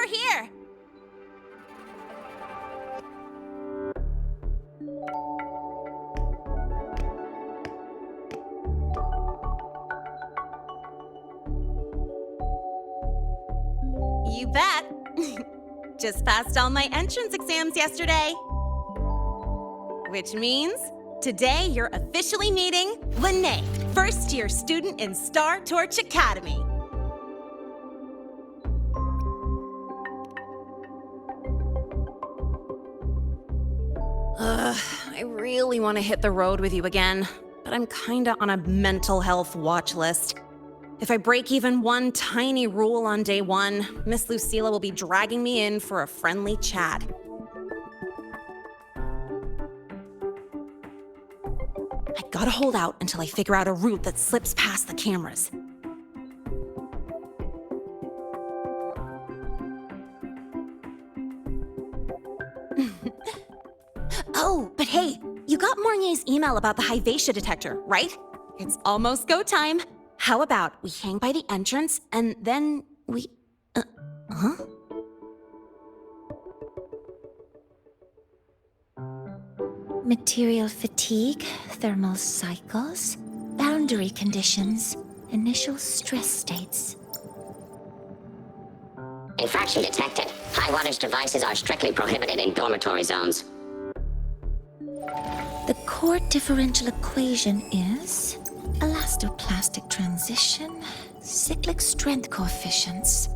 over here. You bet. Just passed all my entrance exams yesterday. Which means today you're officially meeting Lene, first-year student in Star Torch Academy. I really want to hit the road with you again, but I'm kinda on a mental health watch list. If I break even one tiny rule on day one, Miss Lucilla will be dragging me in for a friendly chat. I gotta hold out until I figure out a route that slips past the cameras. Oh, but hey, you got Mornier's email about the Hyvatia detector, right? It's almost go time. How about we hang by the entrance and then we... huh? Material fatigue, thermal cycles, boundary conditions, initial stress states. Infraction detected. High wattage devices are strictly prohibited in dormitory zones. The core differential equation is elastoplastic transition, cyclic strength coefficients.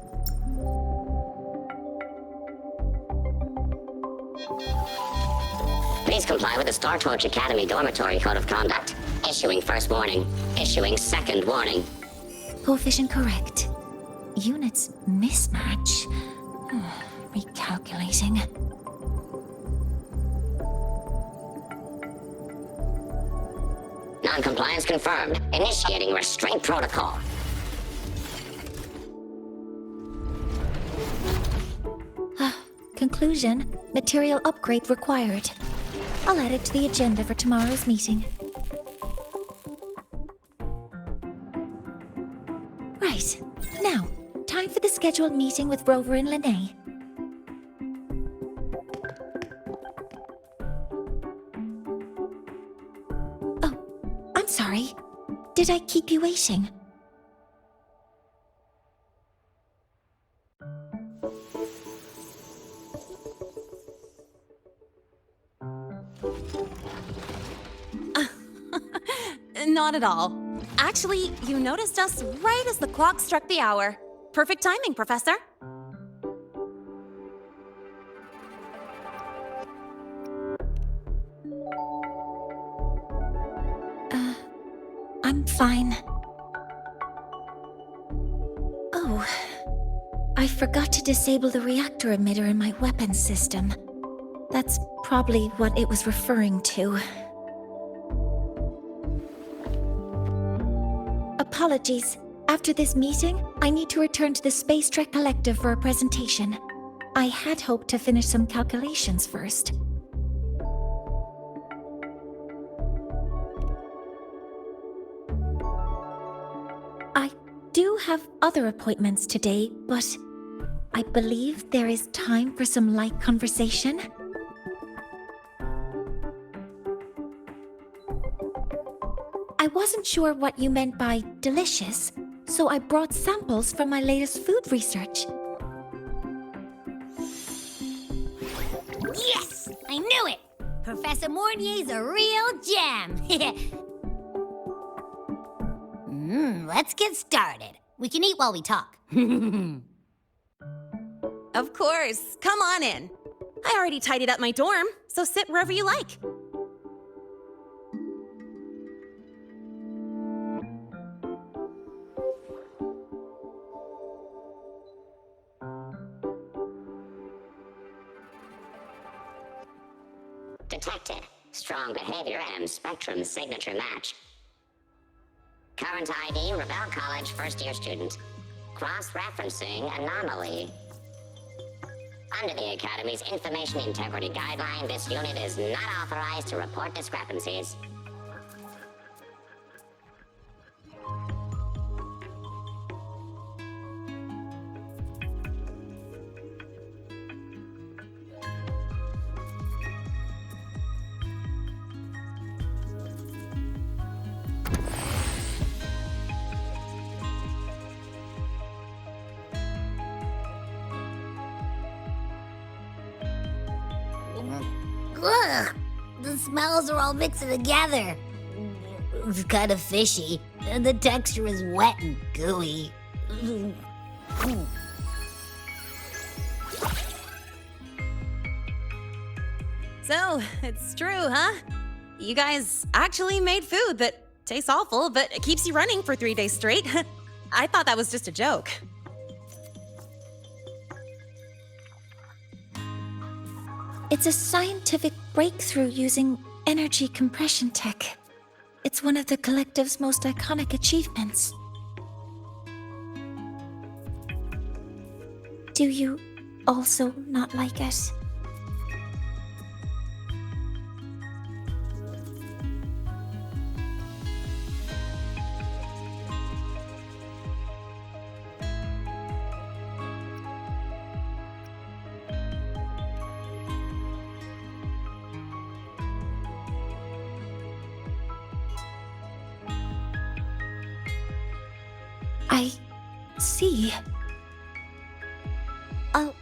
Please comply with the Star Torch Academy Dormitory Code of Conduct. Issuing first warning. Issuing second warning. Coefficient correct. Units mismatch. Recalculating. Non-compliance confirmed. Initiating restraint protocol. Conclusion, material upgrade required. I'll add it to the agenda for tomorrow's meeting. Right. Now, time for the scheduled meeting with Rover and Lene. Oh, I'm sorry. Did I keep you waiting? Not at all. Actually, you noticed us right as the clock struck the hour. Perfect timing, Professor. I'm fine. Oh, I forgot to disable the reactor emitter in my weapons system. That's probably what it was referring to. Apologies. After this meeting, I need to return to the Space Trek Collective for a presentation. I had hoped to finish some calculations first. I do have other appointments today, but I believe there is time for some light conversation. I wasn't sure what you meant by delicious, so I brought samples from my latest food research. Yes! I knew it! Professor Mornier's a real gem! Let's get started. We can eat while we talk. Of course. Come on in. I already tidied up my dorm, so sit wherever you like. Detected. Strong behavior and spectrum signature match. Current ID, Rebel College first-year student. Cross-referencing anomaly. Under the Academy's Information Integrity Guideline, this unit is not authorized to report discrepancies. smells are all mixing together. It's kind of fishy, and the texture is wet and gooey. So, it's true, huh? You guys actually made food that tastes awful, but it keeps you running for 3 days straight. I thought that was just a joke. It's a scientific breakthrough using energy compression tech. It's one of the collective's most iconic achievements. Do you also not like it? I see. I'll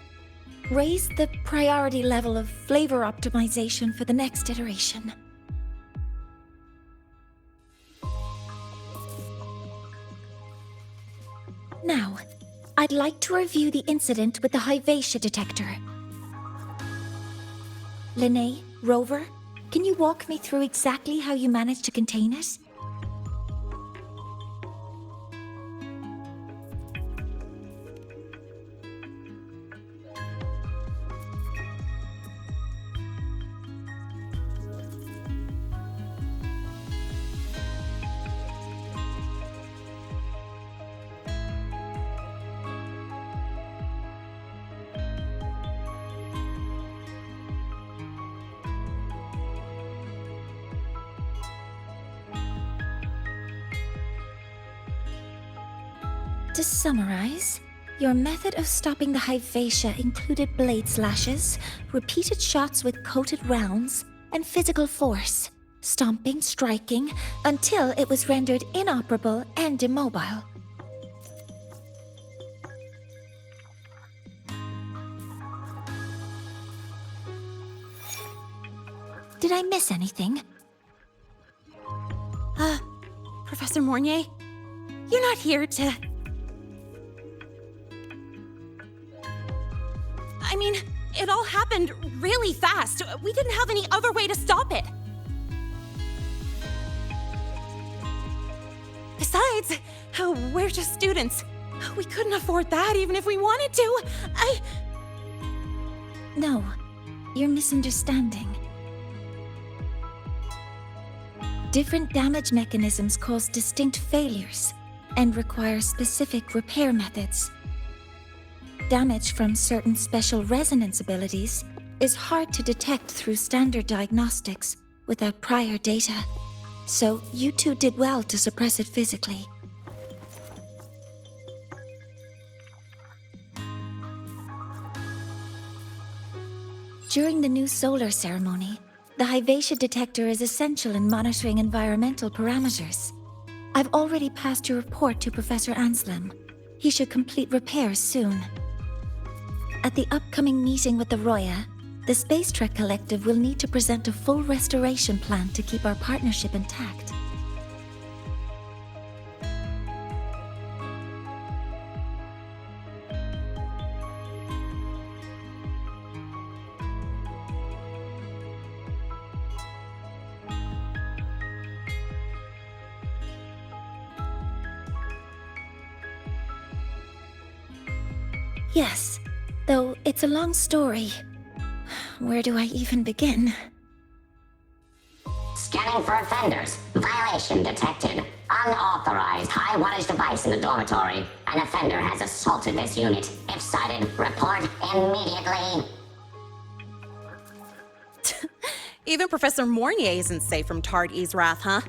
raise the priority level of flavor optimization for the next iteration. Now, I'd like to review the incident with the Hyvatia detector. Linnae, Rover, can you walk me through exactly how you managed to contain it? To summarize, your method of stopping the Hyvatia included blade slashes, repeated shots with coated rounds, and physical force, stomping, striking, until it was rendered inoperable and immobile. Did I miss anything? Professor Mornier, you're not here to... I mean, it all happened really fast. We didn't have any other way to stop it. Besides, we're just students. We couldn't afford that even if we wanted to. No, you're misunderstanding. Different damage mechanisms cause distinct failures and require specific repair methods. Damage from certain special resonance abilities is hard to detect through standard diagnostics without prior data, so you two did well to suppress it physically. During the new solar ceremony, the Hyvatia detector is essential in monitoring environmental parameters. I've already passed your report to Professor Anselm. He should complete repairs soon. At the upcoming meeting with the Roya, the Space Trek Collective will need to present a full restoration plan to keep our partnership intact. Yes, though it's a long story. Where do I even begin? Scanning for offenders. Violation detected. Unauthorized high wattage device in the dormitory. An offender has assaulted this unit. If sighted, report immediately. Even Professor Mornier isn't safe from TARD's wrath, huh?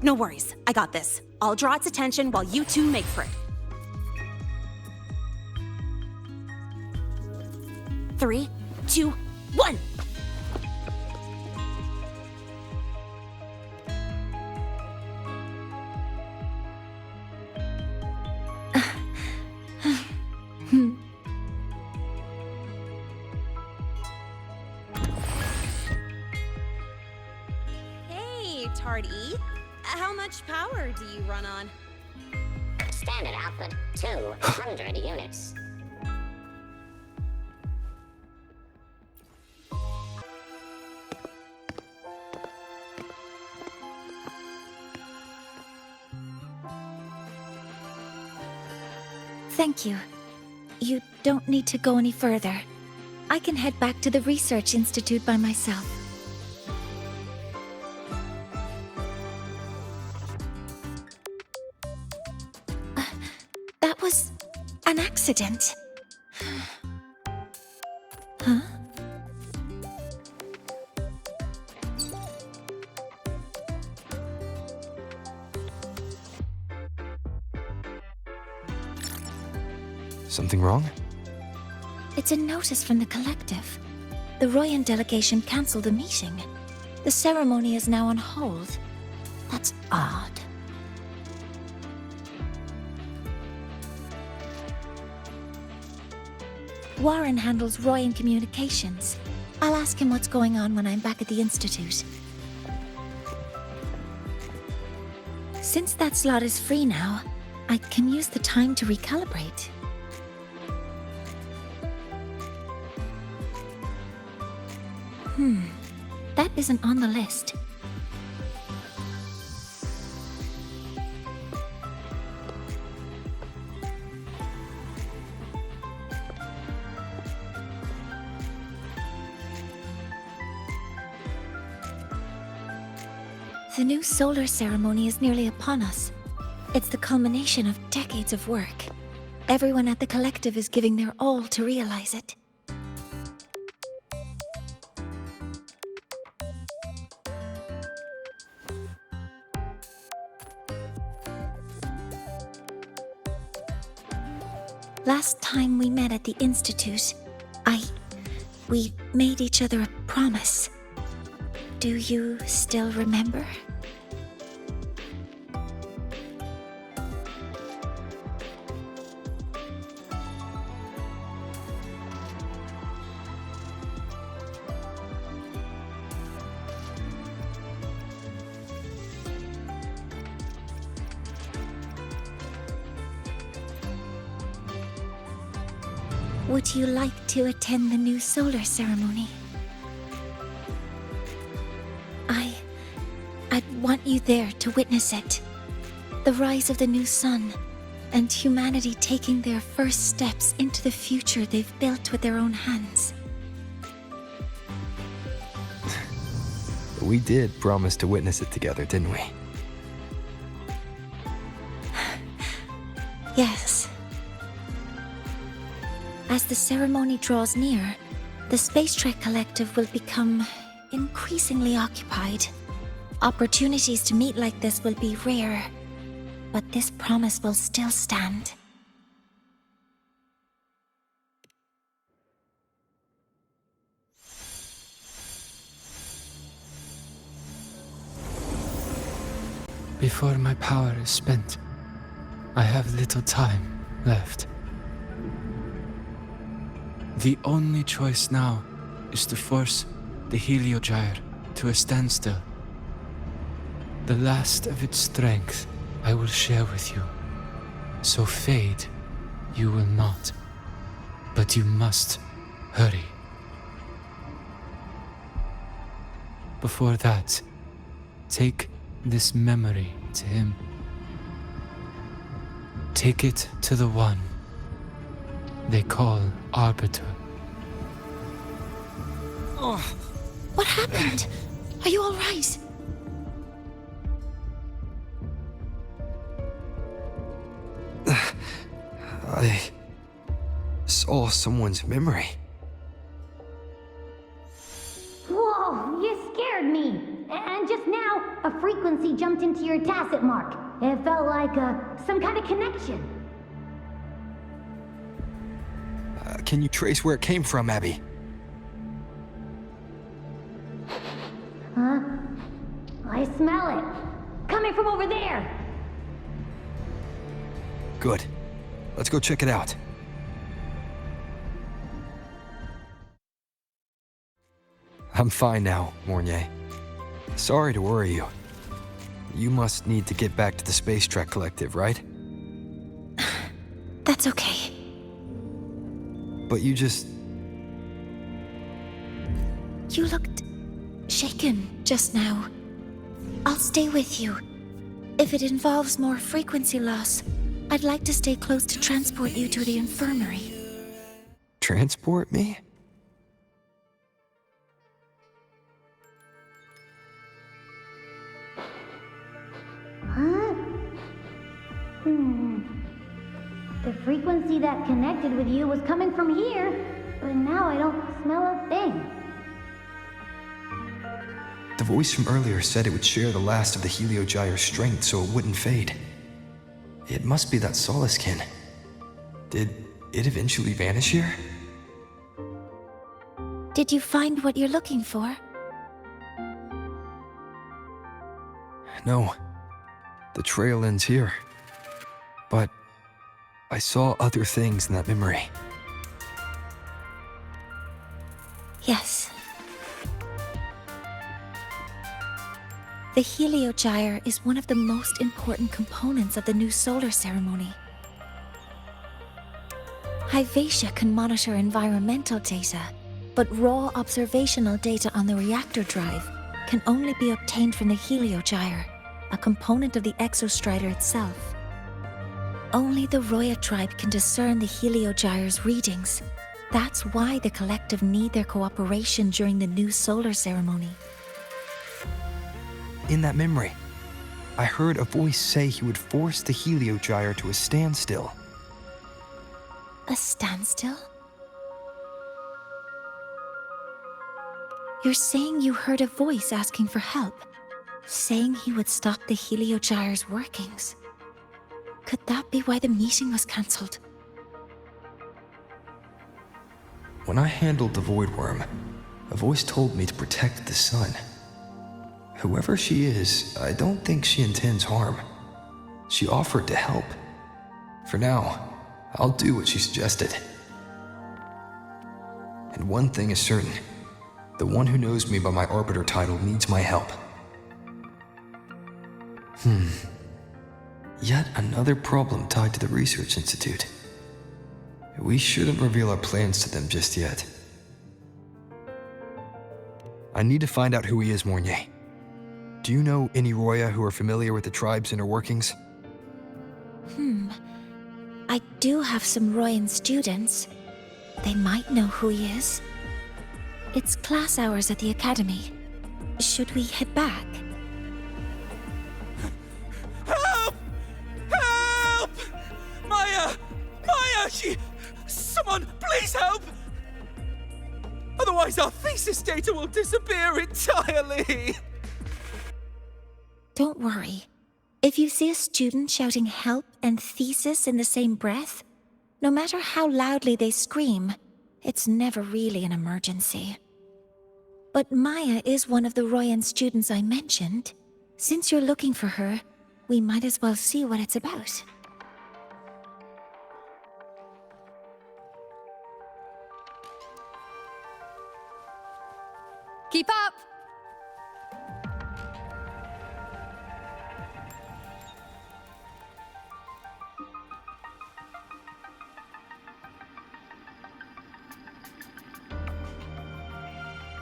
No worries, I got this. I'll draw its attention while you two make for it. 3, 2, 1! card E? How much power do you run on? Standard output 200 units. Thank you. You don't need to go any further. I can head back to the Research Institute by myself. That was an accident. Huh? Something wrong? It's a notice from the collective. The Royan delegation cancelled the meeting. The ceremony is now on hold. That's odd. Warren handles Royan communications. I'll ask him what's going on when I'm back at the Institute. Since that slot is free now, I can use the time to recalibrate. That isn't on the list. The new solar ceremony is nearly upon us. It's the culmination of decades of work. Everyone at the collective is giving their all to realize it. Last time we met at the Institute, we made each other a promise. Do you still remember? Would you like to attend the new solar ceremony? I'd want you there to witness it. The rise of the new sun, and humanity taking their first steps into the future they've built with their own hands. We did promise to witness it together, didn't we? Yes. As the ceremony draws near, the Space Trek Collective will become increasingly occupied. Opportunities to meet like this will be rare, but this promise will still stand. Before my power is spent, I have little time left. The only choice now is to force the Heliogyre to a standstill. The last of its strength I will share with you. So fade you will not. But you must hurry. Before that, take this memory to him. Take it to the one they call Arbiter. Oh, what happened? Are you all right? I saw someone's memory. Whoa, you scared me. And just now, a frequency jumped into your tacit mark. It felt like some kind of connection. Can you trace where it came from, Abby? Huh? I smell it. Coming from over there. Good. Let's go check it out. I'm fine now, Mornier. Sorry to worry you. You must need to get back to the Space Trek Collective, right? That's okay. But you just... You looked shaken just now. I'll stay with you. If it involves more frequency loss, I'd like to stay close to transport you to the infirmary. transport me? Huh? The frequency that connected with you was coming from here, but now I don't smell a thing. The voice from earlier said it would share the last of the Heliogyre's strength so it wouldn't fade. It must be that Solaskin. Did it eventually vanish here? Did you find what you're looking for? No. The trail ends here. But I saw other things in that memory. Yes. The Heliogyre is one of the most important components of the new solar ceremony. Hyvatia can monitor environmental data, but raw observational data on the reactor drive can only be obtained from the Heliogyre, a component of the exostrider itself. Only the Roya tribe can discern the Heliogyre's readings. That's why the collective need their cooperation during the new solar ceremony. In that memory, I heard a voice say he would force the Heliogyre to a standstill. A standstill? You're saying you heard a voice asking for help, saying he would stop the Heliogyre's workings. Could that be why the meeting was cancelled? When I handled the Void Worm, a voice told me to protect the sun. Whoever she is, I don't think she intends harm. She offered to help. For now, I'll do what she suggested. And one thing is certain. The one who knows me by my Arbiter title needs my help. Yet another problem tied to the Research Institute. We shouldn't reveal our plans to them just yet. I need to find out who he is, Mornier. Do you know any Roya who are familiar with the tribe's inner workings? I do have some Royan students. They might know who he is. It's class hours at the academy. Should we head back? Help! Help! Maya! Maya! Someone, please help! Otherwise our thesis data will disappear entirely! Don't worry. If you see a student shouting help and thesis in the same breath, no matter how loudly they scream, it's never really an emergency. But Maya is one of the Royan students I mentioned. Since you're looking for her, we might as well see what it's about. Keep up!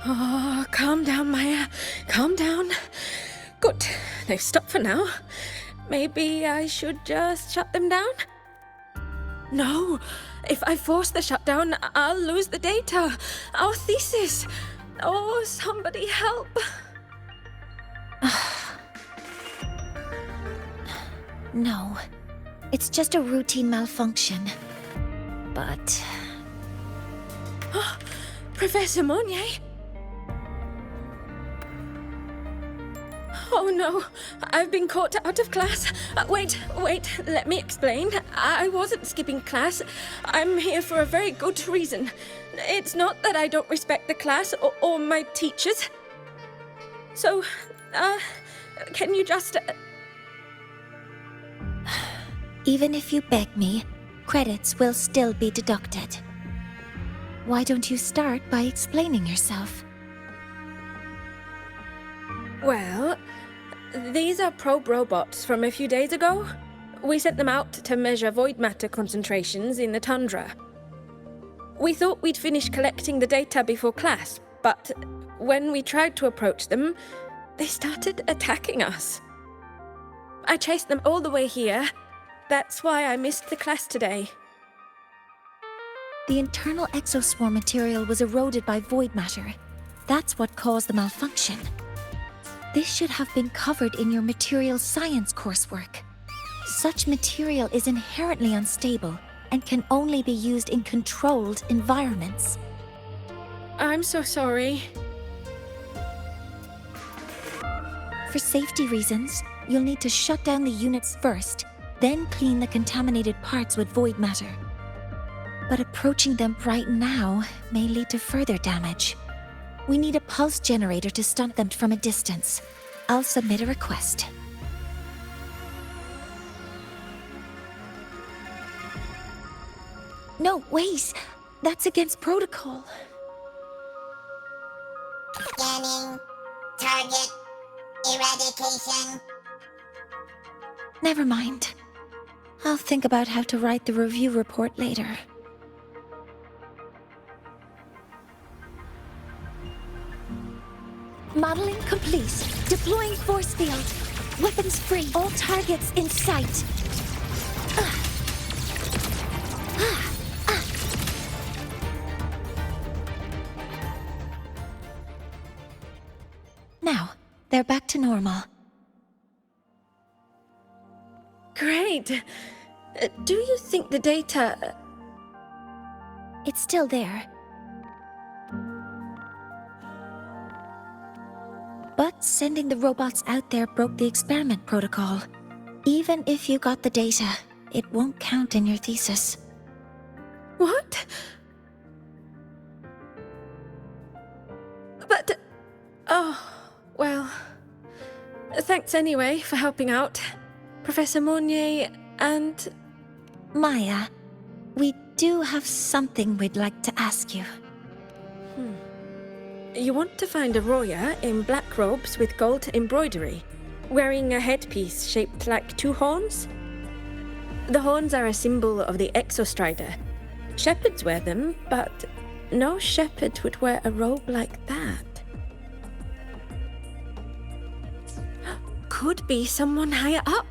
Oh, calm down, Maya. Calm down. Good. They've stopped for now. Maybe I should just shut them down? No. If I force the shutdown, I'll lose the data. Our thesis. Oh, somebody help. No. It's just a routine malfunction. But... Professor Monnier? Oh no, I've been caught out of class. Wait, let me explain. I wasn't skipping class. I'm here for a very good reason. It's not that I don't respect the class or my teachers. So, can you just... Even if you beg me, credits will still be deducted. Why don't you start by explaining yourself? Well, these are probe robots from a few days ago. We sent them out to measure void matter concentrations in the tundra. We thought we'd finish collecting the data before class, but when we tried to approach them, they started attacking us. I chased them all the way here. That's why I missed the class today. The internal exoswarm material was eroded by void matter. That's what caused the malfunction. This should have been covered in your material science coursework. Such material is inherently unstable and can only be used in controlled environments. I'm so sorry. For safety reasons, you'll need to shut down the units first, then clean the contaminated parts with void matter. But approaching them right now may lead to further damage. We need a pulse generator to stun them from a distance. I'll submit a request. No, wait! That's against protocol. Scanning. Target. Eradication. Never mind. I'll think about how to write the review report later. Modeling complete. Deploying force field. Weapons free. All targets in sight. Now, they're back to normal. Great. Do you think the data... It's still there. But sending the robots out there broke the experiment protocol. Even if you got the data, it won't count in your thesis. What? But... Oh, well... Thanks anyway for helping out, Professor Monnier and... Maya, we do have something we'd like to ask you. You want to find a Roya in black robes with gold embroidery, wearing a headpiece shaped like two horns? The horns are a symbol of the Exostrider. Shepherds wear them, but no shepherd would wear a robe like that. Could be someone higher up,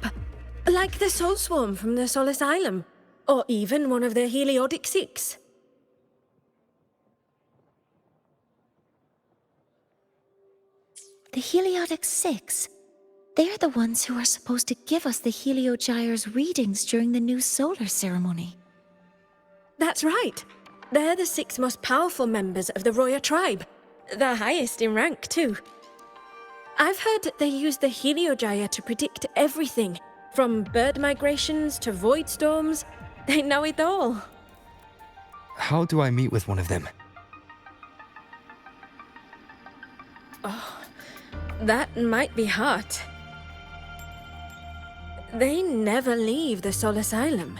like the Soul Swarm from the Sol Asylum, or even one of the Heliodic Six. The Heliodic Six? They're the ones who are supposed to give us the Heliogyre's readings during the new solar ceremony. That's right. They're the 6 most powerful members of the Roya tribe. The highest in rank, too. I've heard they use the Heliogyre to predict everything, from bird migrations to void storms. They know it all. How do I meet with one of them? That might be hard. They never leave the Sol Asylum.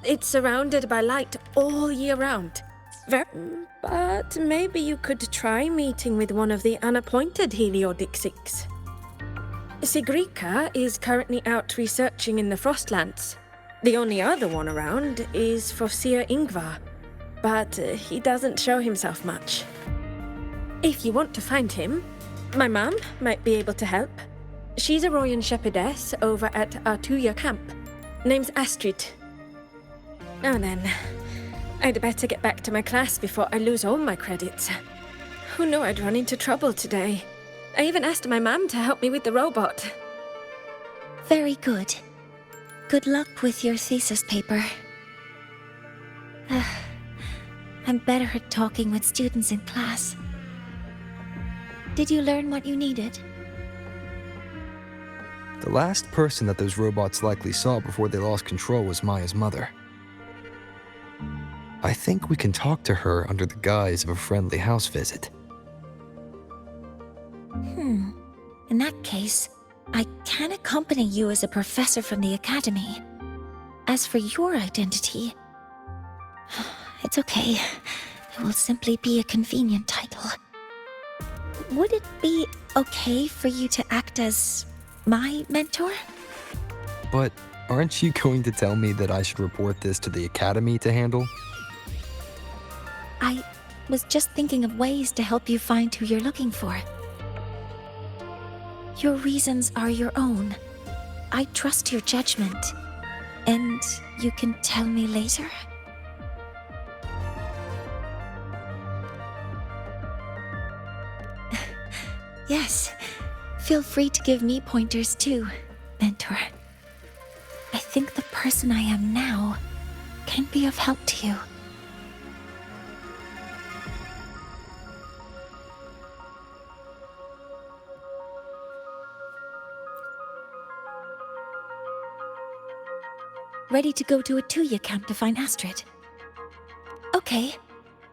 It's surrounded by light all year round. But maybe you could try meeting with one of the unappointed Heliodic Six. Sigrika is currently out researching in the Frostlands. The only other one around is CORSAIR Ingvar, but he doesn't show himself much. If you want to find him, my mum might be able to help. She's a Royan shepherdess over at Artuya camp. Name's Astrid. Now then, I'd better get back to my class before I lose all my credits. Who knew I'd run into trouble today? I even asked my mum to help me with the robot. Very good. Good luck with your thesis paper. I'm better at talking with students in class. Did you learn what you needed? The last person that those robots likely saw before they lost control was Maya's mother. I think we can talk to her under the guise of a friendly house visit. In that case, I can accompany you as a professor from the academy. As for your identity, it's okay. It will simply be a convenient title. Would it be okay for you to act as My mentor? But aren't you going to tell me that I should report this to the Academy to handle? I was just thinking of ways to help you find who you're looking for. Your reasons are your own. I trust your judgment. And you can tell me later? Yes. Feel free to give me pointers too, mentor. I think the person I am now can be of help to you. Ready to go to a Tuya camp to find Astrid? Okay,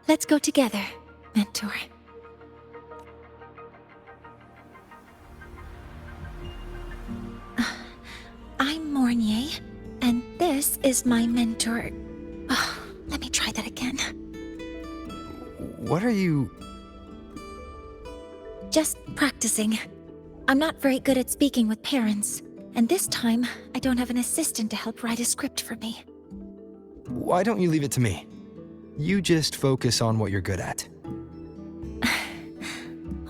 let's go together, mentor. I'm Mornier, and this is my mentor. Oh, let me try that again. What are you... Just practicing. I'm not very good at speaking with parents, and this time I don't have an assistant to help write a script for me. Why don't you leave it to me? You just focus on what you're good at.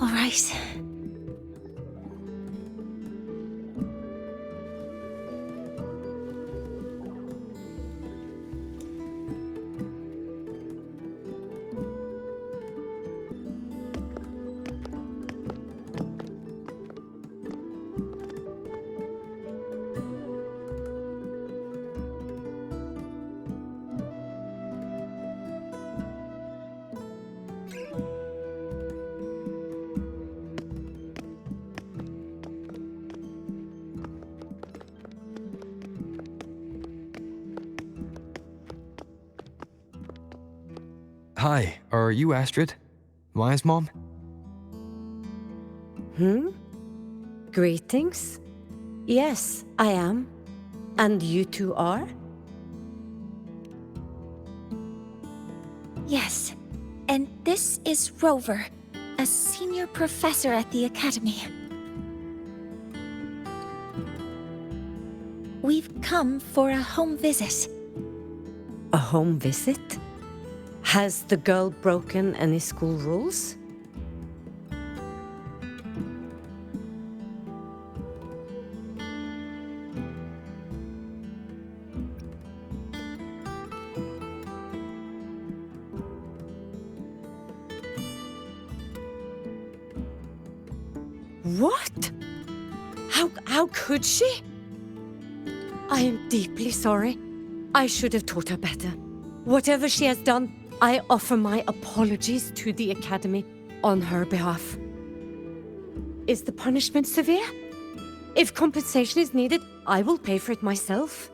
All right. Hi, are you Astrid? Maya's mom? Greetings. Yes, I am. And you two are? Yes, and this is Rover, a senior professor at the Academy. We've come for a home visit. A home visit? Has the girl broken any school rules? What? How could she? I am deeply sorry. I should have taught her better. Whatever she has done, I offer my apologies to the Academy on her behalf. Is the punishment severe? If compensation is needed, I will pay for it myself.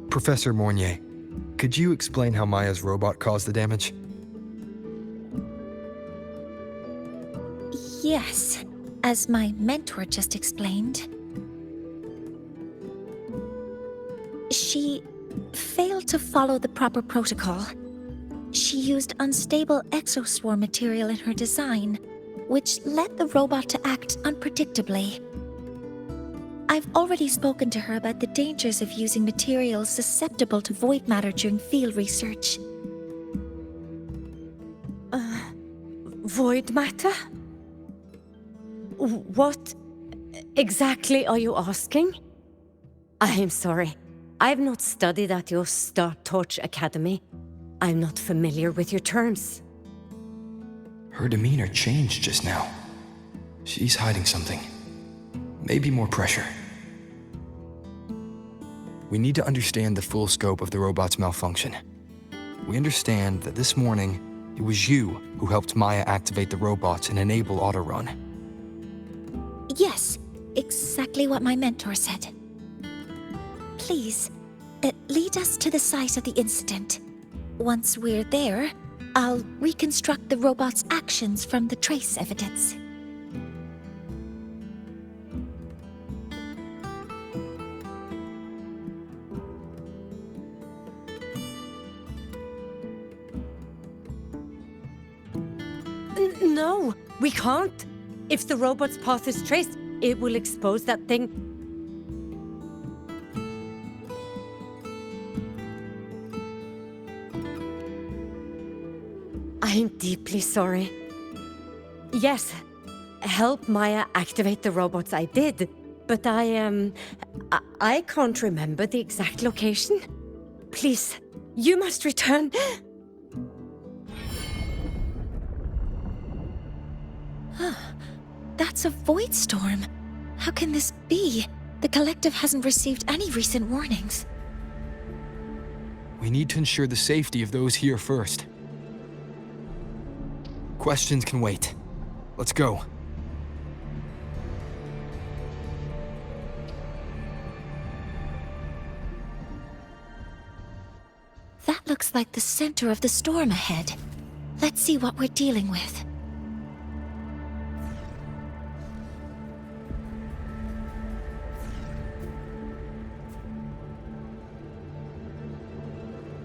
Professor Mornier, could you explain how Maya's robot caused the damage? Yes, as my mentor just explained. She failed to follow the proper protocol. She used unstable exoswarm material in her design, which led the robot to act unpredictably. I've already spoken to her about the dangers of using materials susceptible to void matter during field research. Void matter? What exactly are you asking? I am sorry. I have not studied at your Star Torch Academy. I'm not familiar with your terms. Her demeanor changed just now. She's hiding something. Maybe more pressure. We need to understand the full scope of the robot's malfunction. We understand that this morning, it was you who helped Maya activate the robot and enable auto-run. Yes, exactly what my mentor said. Please, lead us to the site of the incident. Once we're there, I'll reconstruct the robot's actions from the trace evidence. No, we can't. If the robot's path is traced, it will expose that thing. I'm deeply sorry. Yes, help Maya activate the robots I did, but I can't remember the exact location. Please, you must return. That's a void storm. How can this be? The collective hasn't received any recent warnings. We need to ensure the safety of those here first. Questions can wait. Let's go. That looks like the center of the storm ahead. Let's see what we're dealing with.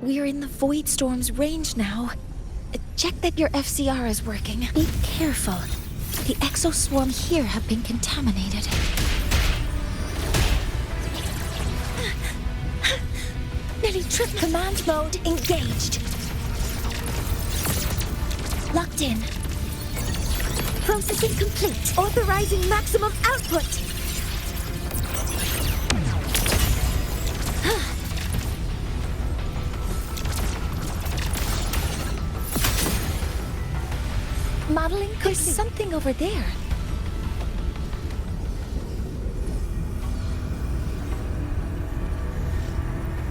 We're in the void storm's range now. Check that your FCR is working. Be careful. The exoswarm here have been contaminated. Nearly tripped. Command mode engaged. Locked in. Processing complete. Authorizing maximum output. Modeling. There's something over there.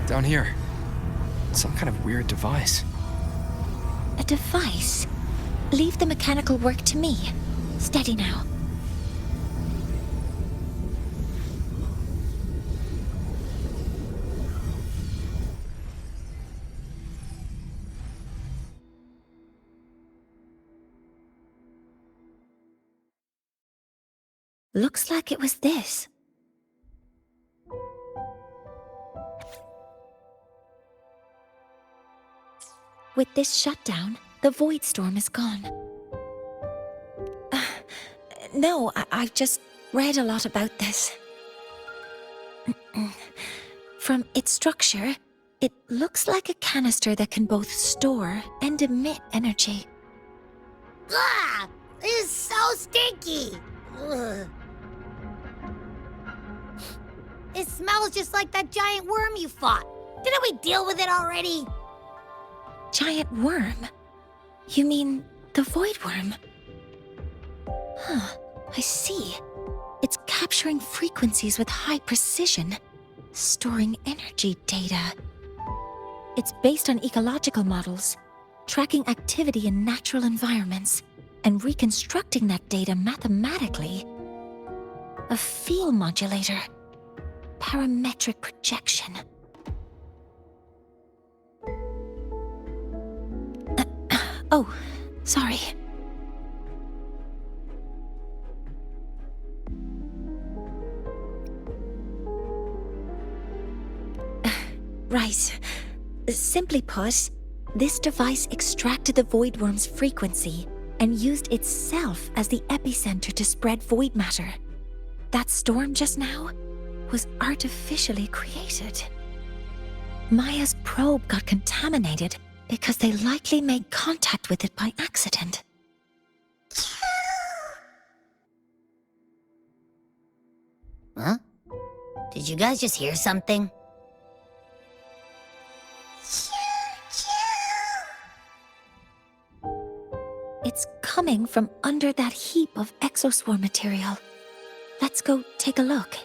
Down here. Some kind of weird device. A device? Leave the mechanical work to me. Steady now. Looks like it was this. With this shutdown, the void storm is gone. No, I've just read a lot about this. From its structure, it looks like a canister that can both store and emit energy. Ah! This is so stinky! Ugh. It smells just like that giant worm you fought. Didn't we deal with it already? Giant worm? You mean the void worm? Huh, I see. It's capturing frequencies with high precision, storing energy data. It's based on ecological models, tracking activity in natural environments, and reconstructing that data mathematically. A field modulator. Parametric projection. Oh, sorry. Right. Simply put, this device extracted the void worm's frequency and used itself as the epicenter to spread void matter. That storm just now was artificially created. Maya's probe got contaminated because they likely made contact with it by accident. Huh? Did you guys just hear something? It's coming from under that heap of exoswarm material. Let's go take a look.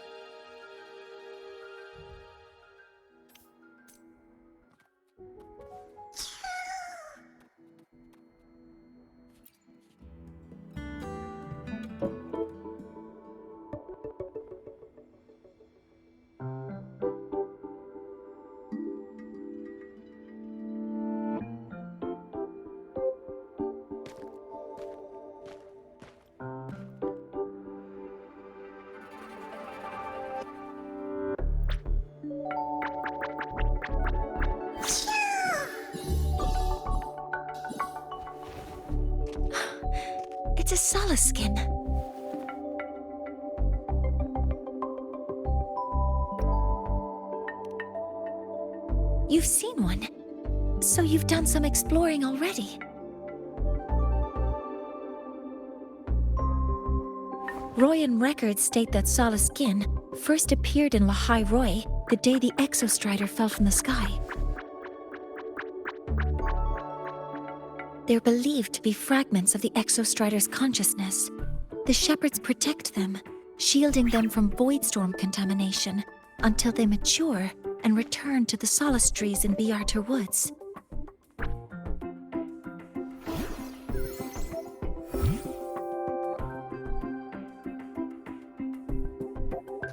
a solace skin. You've seen one, so you've done some exploring already. Royan records state that Solace Skin first appeared in Lahai Roy the day the Exostrider fell from the sky. They're believed to be fragments of the Exostrider's consciousness. The shepherds protect them, shielding them from voidstorm contamination until they mature and return to the solace trees in Byarter Woods.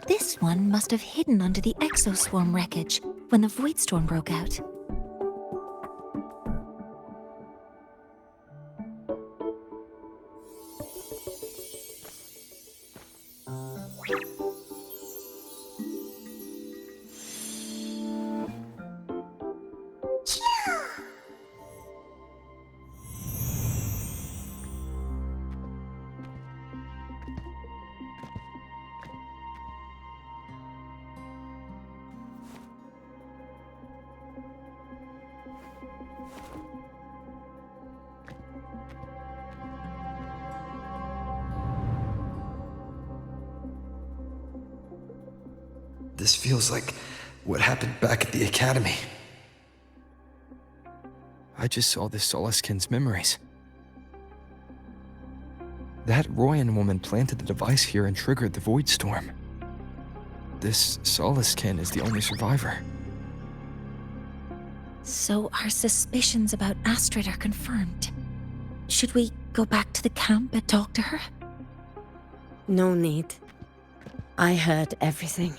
This one must have hidden under the exoswarm wreckage when the voidstorm broke out. This feels like what happened back at the academy. I just saw this Solaskin's memories. That Royan woman planted the device here and triggered the void storm. This Solaskin is the only survivor. So our suspicions about Astrid are confirmed. Should we go back to the camp and talk to her? No need. I heard everything.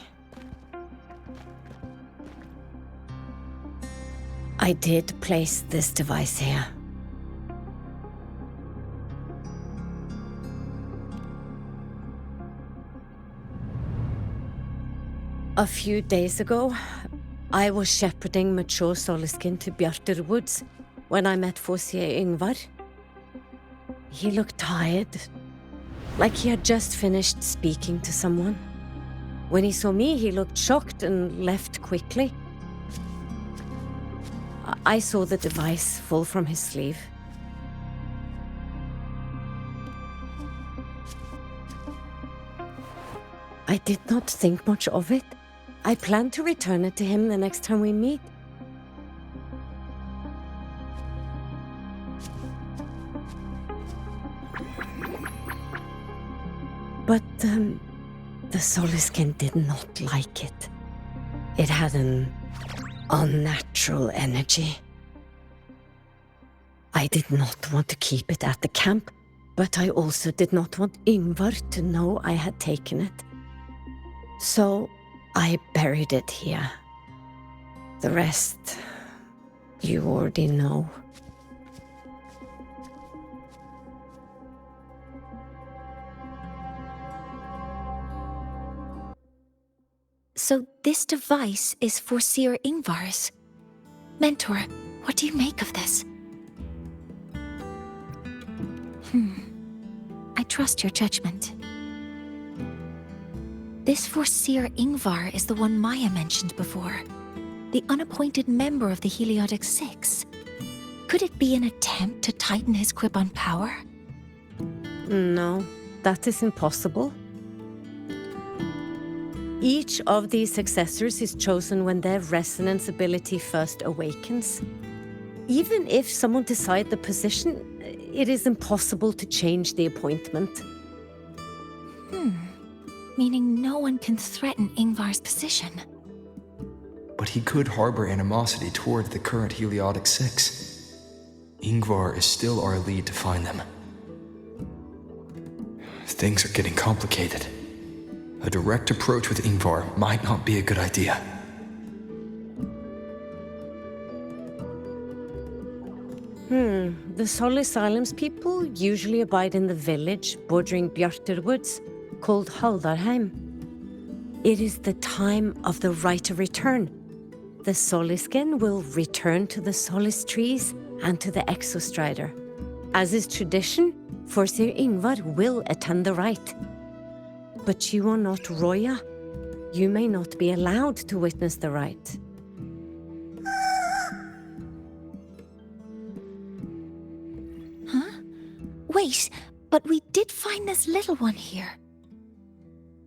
I did place this device here. A few days ago, I was shepherding mature Solaskin to Byarter Woods when I met CORSAIR Ingvar. He looked tired, like he had just finished speaking to someone. When he saw me, he looked shocked and left quickly. I saw the device fall from his sleeve. I did not think much of it. I plan to return it to him the next time we meet. But the Solaskin did not like it. It had an unnatural energy. I did not want to keep it at the camp, but I also did not want Ingvar to know I had taken it. So I buried it here. The rest, you already know. So this device is CORSAIR Ingvar's. Mentor, what do you make of this? I trust your judgment. This CORSAIR Ingvar is the one Maya mentioned before. The unappointed member of the Heliotic Six. Could it be an attempt to tighten his grip on power? No, that is impossible. Each of these successors is chosen when their resonance ability first awakens. Even if someone decides the position, it is impossible to change the appointment. Meaning no one can threaten Ingvar's position. But he could harbor animosity toward the current Heliotic Six. Ingvar is still our lead to find them. Things are getting complicated. A direct approach with Ingvar might not be a good idea. The Solis Islands people usually abide in the village bordering Byarter Woods, called Haldarheim. It is the time of the right of return. The Soliskin will return to the Solis trees and to the Exostrider. As is tradition, Corsair Ingvar will attend the rite. But you are not Roya. You may not be allowed to witness the rite. Wait, but we did find this little one here.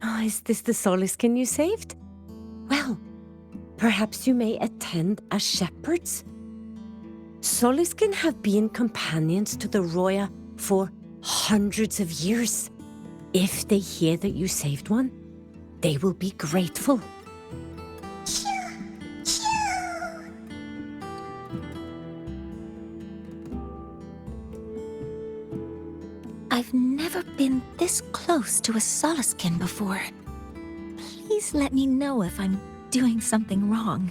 Oh, is this the Soliskin you saved? Well, perhaps you may attend as shepherds? Soliskin have been companions to the Roya for hundreds of years. If they hear that you saved one, they will be grateful. I've never been this close to a Soliskin before. Please let me know if I'm doing something wrong.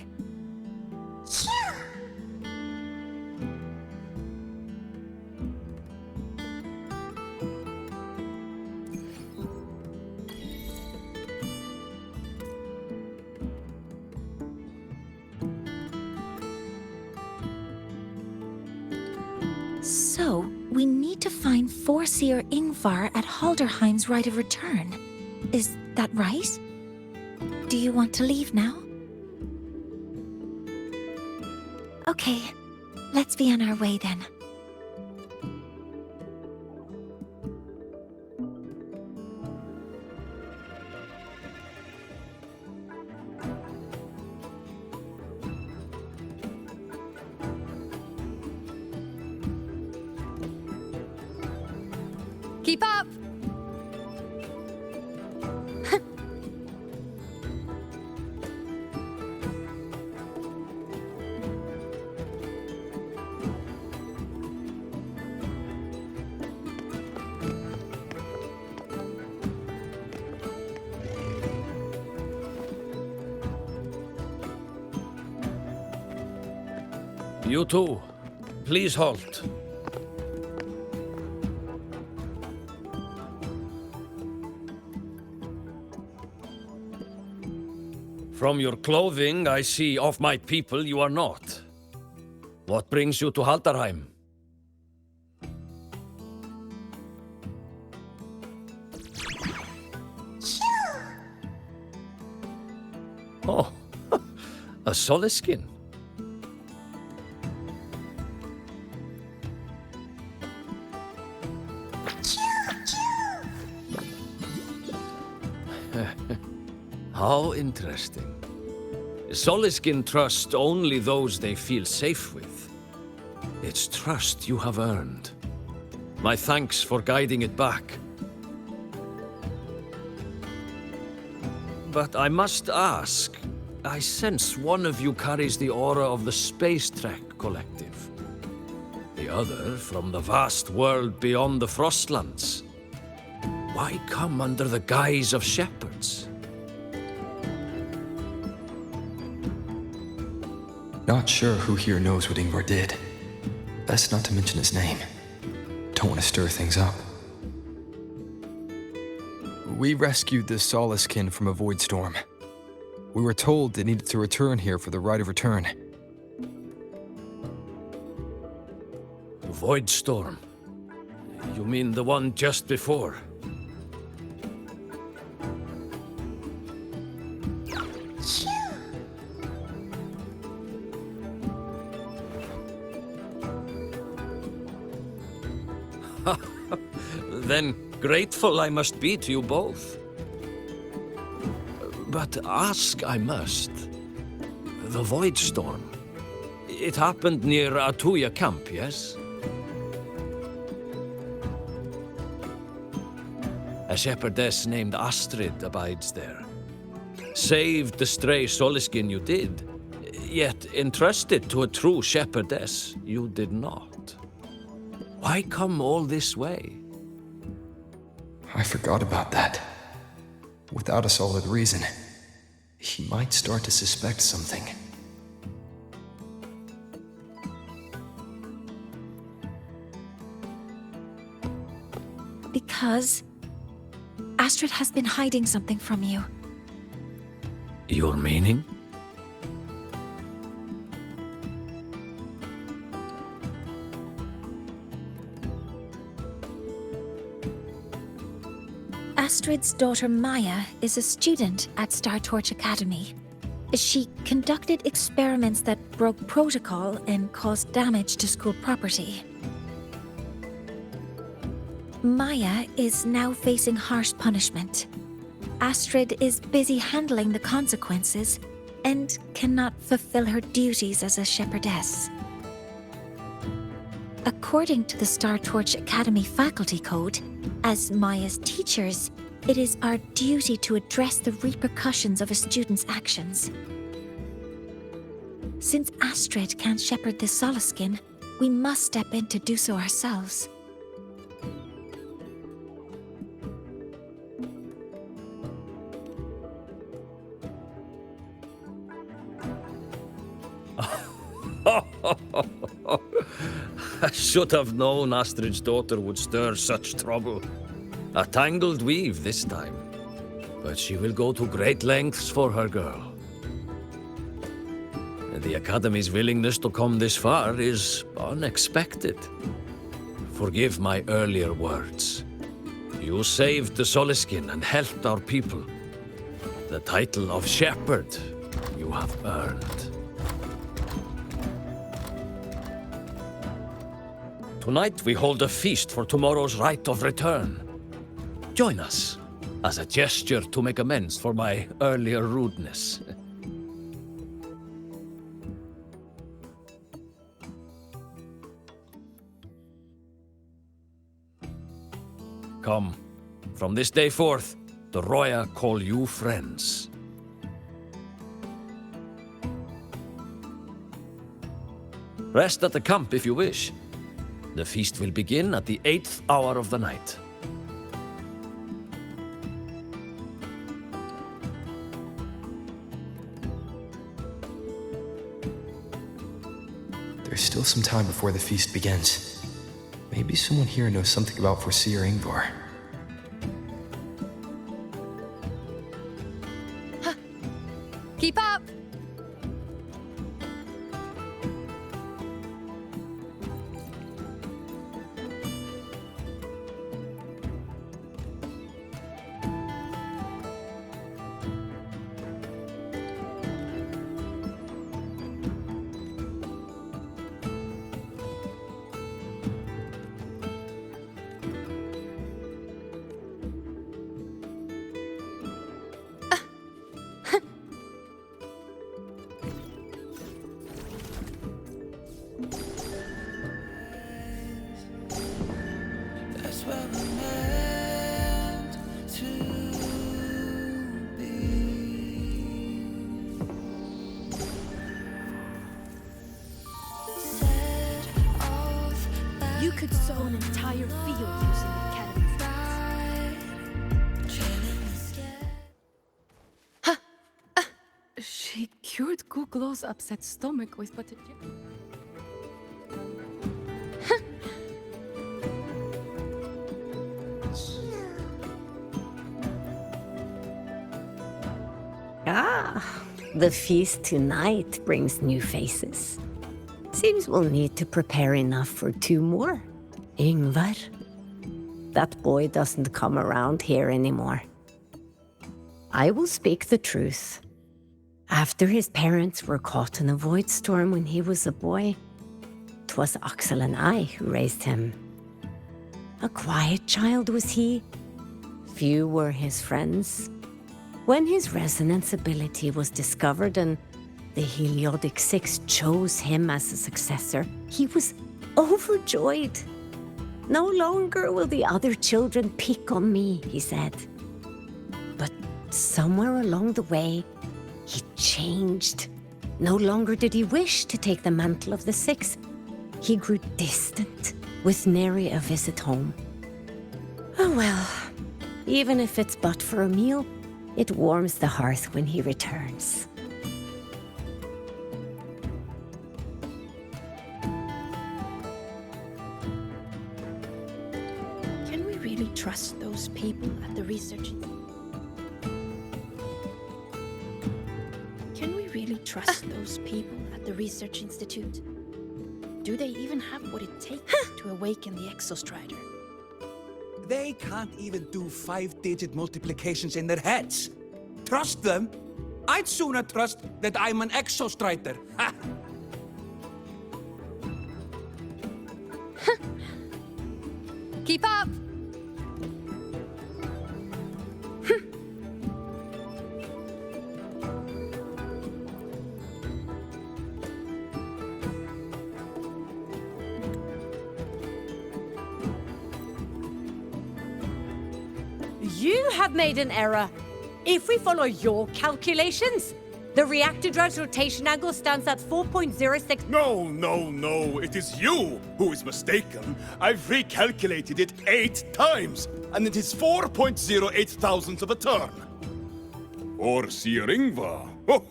So, we need to find Corsair Ingvar at Halderheim's Rite of Return. Is that right? Do you want to leave now? Okay, let's be on our way then. Keep up! You two, please halt. From your clothing, I see of my people you are not. What brings you to Halderheim? Oh, a Soliskin. How interesting. Soliskin trust only those they feel safe with. It's trust you have earned. My thanks for guiding it back. But I must ask, I sense one of you carries the aura of the Space Trek Collective. The other from the vast world beyond the Frostlands. Why come under the guise of shepherds? Not sure who here knows what Ingvar did. Best not to mention his name. Don't want to stir things up. We rescued the Soliskin from a void storm. We were told it needed to return here for the Rite of Return. Void storm? You mean the one just before? Then grateful I must be to you both. But ask I must. The Void Storm. It happened near Atuya camp, yes? A shepherdess named Astrid abides there. Saved the stray Soliskin you did, yet entrusted to a true shepherdess you did not. Why come all this way? I forgot about that. Without a solid reason, he might start to suspect something. Because Astrid has been hiding something from you. Your meaning? Astrid's daughter Maya is a student at Star Torch Academy. She conducted experiments that broke protocol and caused damage to school property. Maya is now facing harsh punishment. Astrid is busy handling the consequences and cannot fulfill her duties as a shepherdess. According to the Star Torch Academy faculty code, as Maya's teachers, it is our duty to address the repercussions of a student's actions. Since Astrid can't shepherd this Solaskin, we must step in to do so ourselves. I should have known Astrid's daughter would stir such trouble. A tangled weave this time. But she will go to great lengths for her girl. The Academy's willingness to come this far is unexpected. Forgive my earlier words. You saved the Solaskin and helped our people. The title of shepherd you have earned. Tonight we hold a feast for tomorrow's rite of return. Join us, as a gesture to make amends for my earlier rudeness. Come, from this day forth, the Roya call you friends. Rest at the camp if you wish. The feast will begin at the 8th hour of the night. There's still some time before the feast begins. Maybe someone here knows something about Foreseer Ingvar. Keep up! You could sow an entire field using the Academy's guides. She cured Kuklow's upset stomach with butter. The feast tonight brings new faces. Seems we'll need to prepare enough for 2 more. Ingvar. That boy doesn't come around here anymore. I will speak the truth. After his parents were caught in a void storm when he was a boy, 'twas Axel and I who raised him. A quiet child was he. Few were his friends. When his resonance ability was discovered and the Heliodic Six chose him as a successor, he was overjoyed. No longer will the other children pick on me, he said. But somewhere along the way, he changed. No longer did he wish to take the mantle of the Six. He grew distant, with nary a visit home. Oh well, even if it's but for a meal, it warms the hearth when he returns. Can we really trust those people at the research institute? Can we really trust those people at the research institute? Do they even have what it takes to awaken the Exostrider? They can't even do 5-digit multiplications in their heads. Trust them? I'd sooner trust that I'm an exostrider. Ha! Keep up! You have made an error. If we follow your calculations, the reactor drive's rotation angle stands at 4.06. No. It is you who is mistaken. I've recalculated it 8 times, and it is 4.08 thousandths of a turn. Or Sir Ingvar. Oh,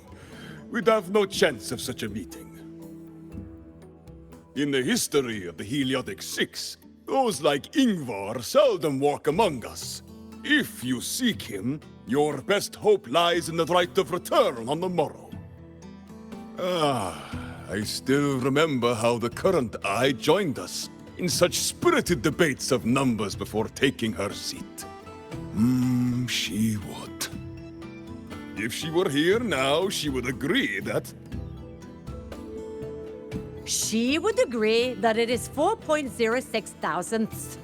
we'd have no chance of such a meeting. In the history of the Heliotic Six, those like Ingvar seldom walk among us. If you seek him, your best hope lies in the right of return on the morrow. I still remember how the current eye joined us in such spirited debates of numbers before taking her seat. She would. If she were here now, she would agree that... She would agree that it is 4.06 thousandths.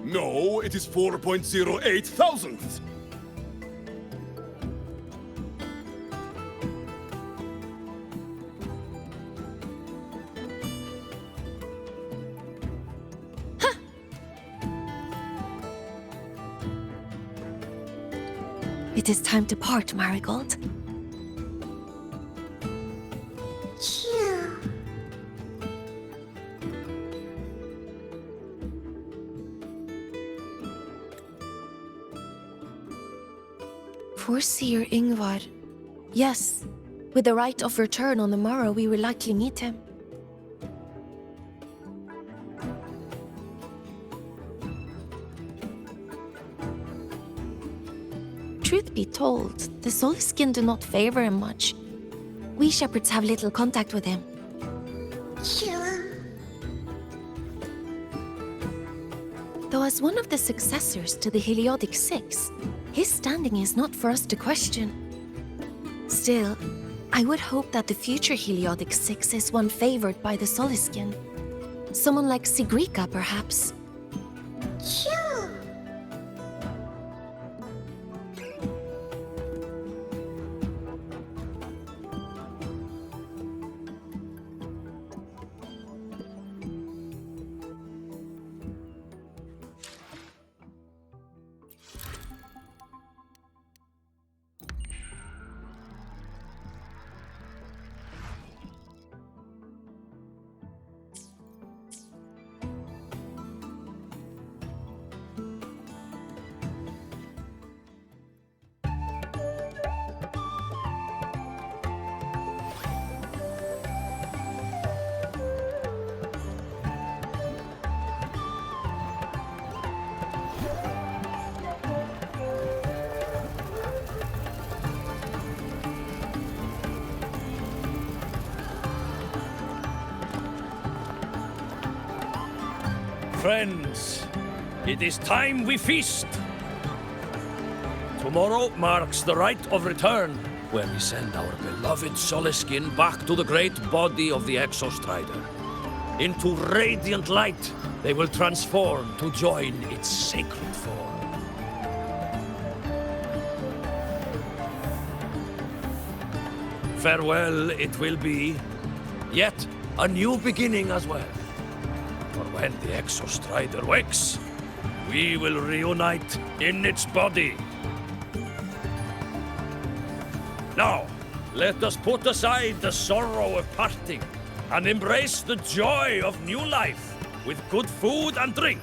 No, it is 4.08 thousandths. It is time to part, Marigold. For Sir Ingvar. Yes, with the right of return on the morrow, we will likely meet him. Truth be told, the Soulskin do not favor him much. We shepherds have little contact with him. Though as one of the successors to the Heliotic Six, his standing is not for us to question. Still, I would hope that the future Heliotic Six is one favored by the Soulskin. Someone like Sigrika, perhaps. Friends, it is time we feast. Tomorrow marks the rite of return, where we send our beloved Soulskin back to the great body of the Exostrider. Into radiant light, they will transform to join its sacred form. Farewell it will be, yet a new beginning as well. For when the Exostrider wakes, we will reunite in its body. Now, let us put aside the sorrow of parting and embrace the joy of new life with good food and drink.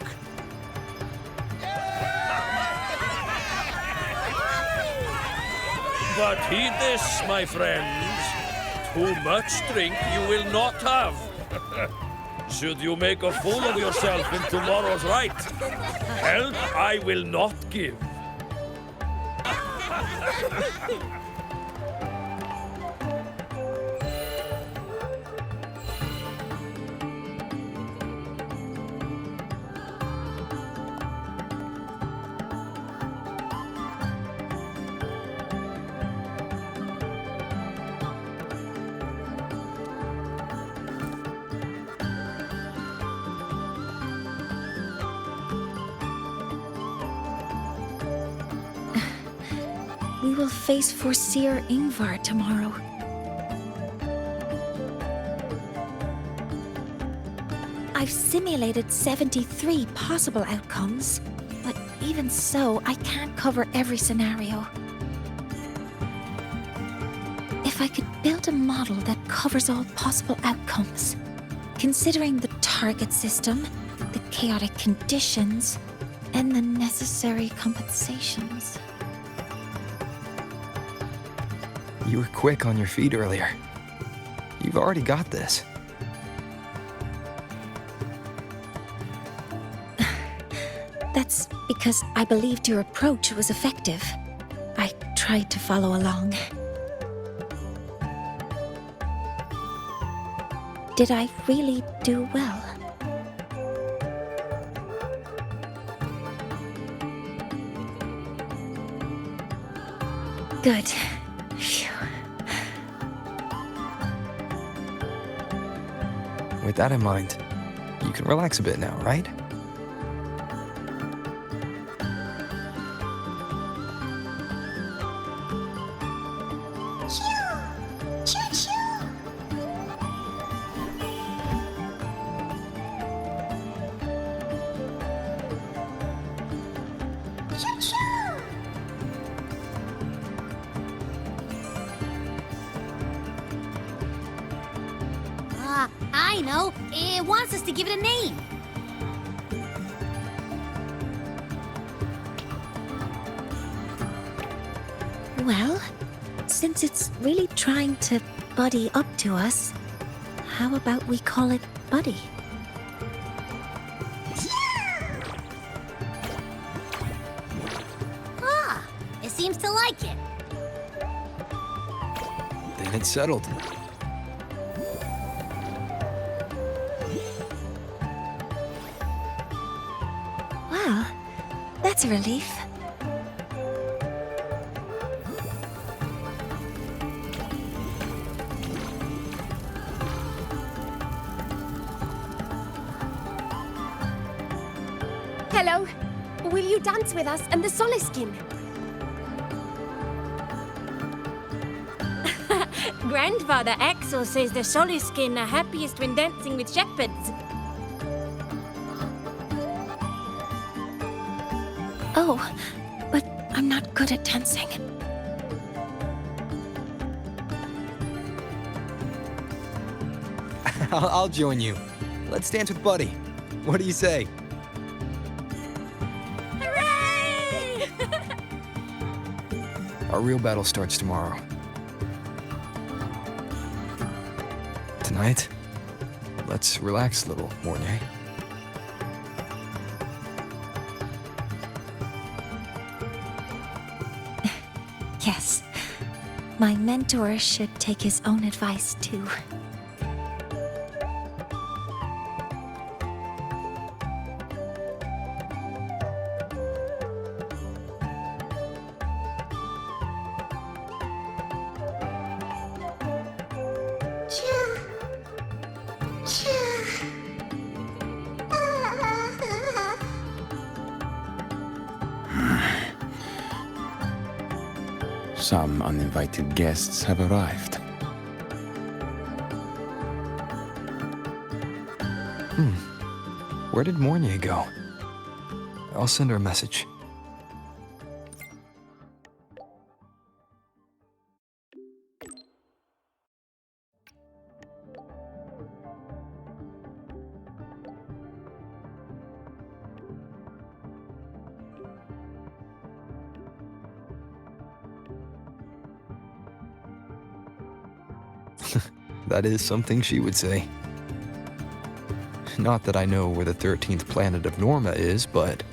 But heed this, my friends. Too much drink you will not have. Should you make a fool of yourself in tomorrow's rite, help I will not give. we will face CORSAIR Ingvar tomorrow. I've simulated 73 possible outcomes, but even so, I can't cover every scenario. If I could build a model that covers all possible outcomes, considering the target system, the chaotic conditions, and the necessary compensations. You were quick on your feet earlier. You've already got this. That's because I believed your approach was effective. I tried to follow along. Did I really do well? Good. Phew. With that in mind, you can relax a bit now, right? I know. It wants us to give it a name. Well, since it's really trying to buddy up to us, how about we call it Buddy? Ah, it seems to like it. Then it's settled. Well, that's a relief. Hello. Will you dance with us and the Soliskin? Grandfather Axel says the Soliskin are happiest when dancing with shepherds. Oh, but I'm not good at dancing. I'll join you. Let's dance with Buddy. What do you say? Hooray! Our real battle starts tomorrow. Tonight, let's relax a little, Mornay. Yes. My mentor should take his own advice, too. Some uninvited guests have arrived. Where did Mornay go? I'll send her a message. That is something she would say. Not that I know where the 13th planet of Norma is, but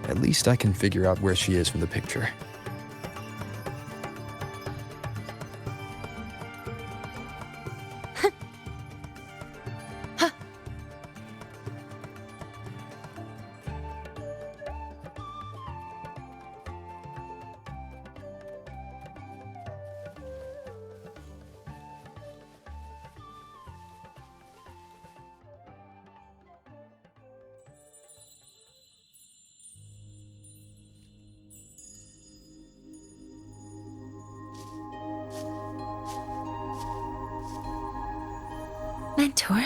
at least I can figure out where she is from the picture. Mentor?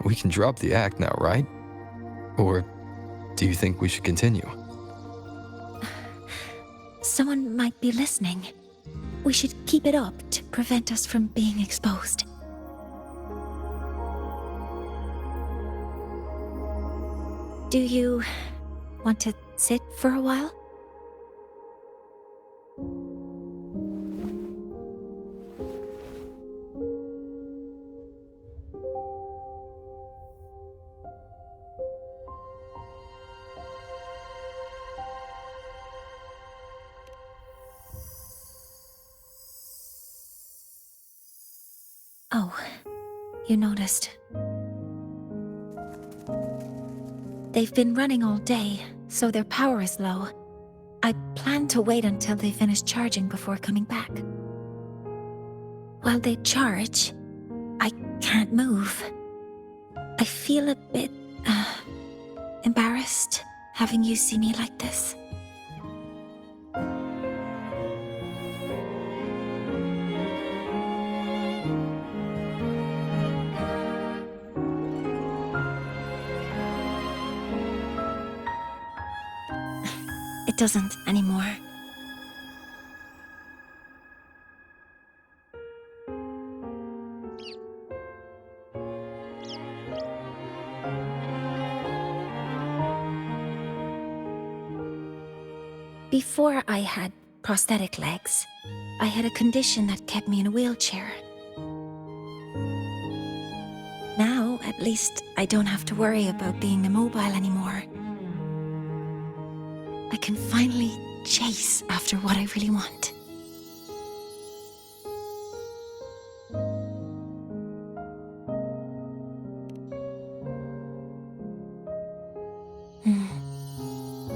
We can drop the act now, right? Or do you think we should continue? Someone might be listening. We should keep it up to prevent us from being exposed. Do you want to sit for a while? Oh, you noticed. They've been running all day, so their power is low. I plan to wait until they finish charging before coming back. While they charge, I can't move. I feel a bit, embarrassed having you see me like this. It doesn't anymore. Before I had prosthetic legs, I had a condition that kept me in a wheelchair. Now, at least, I don't have to worry about being immobile anymore. I can finally chase after what I really want.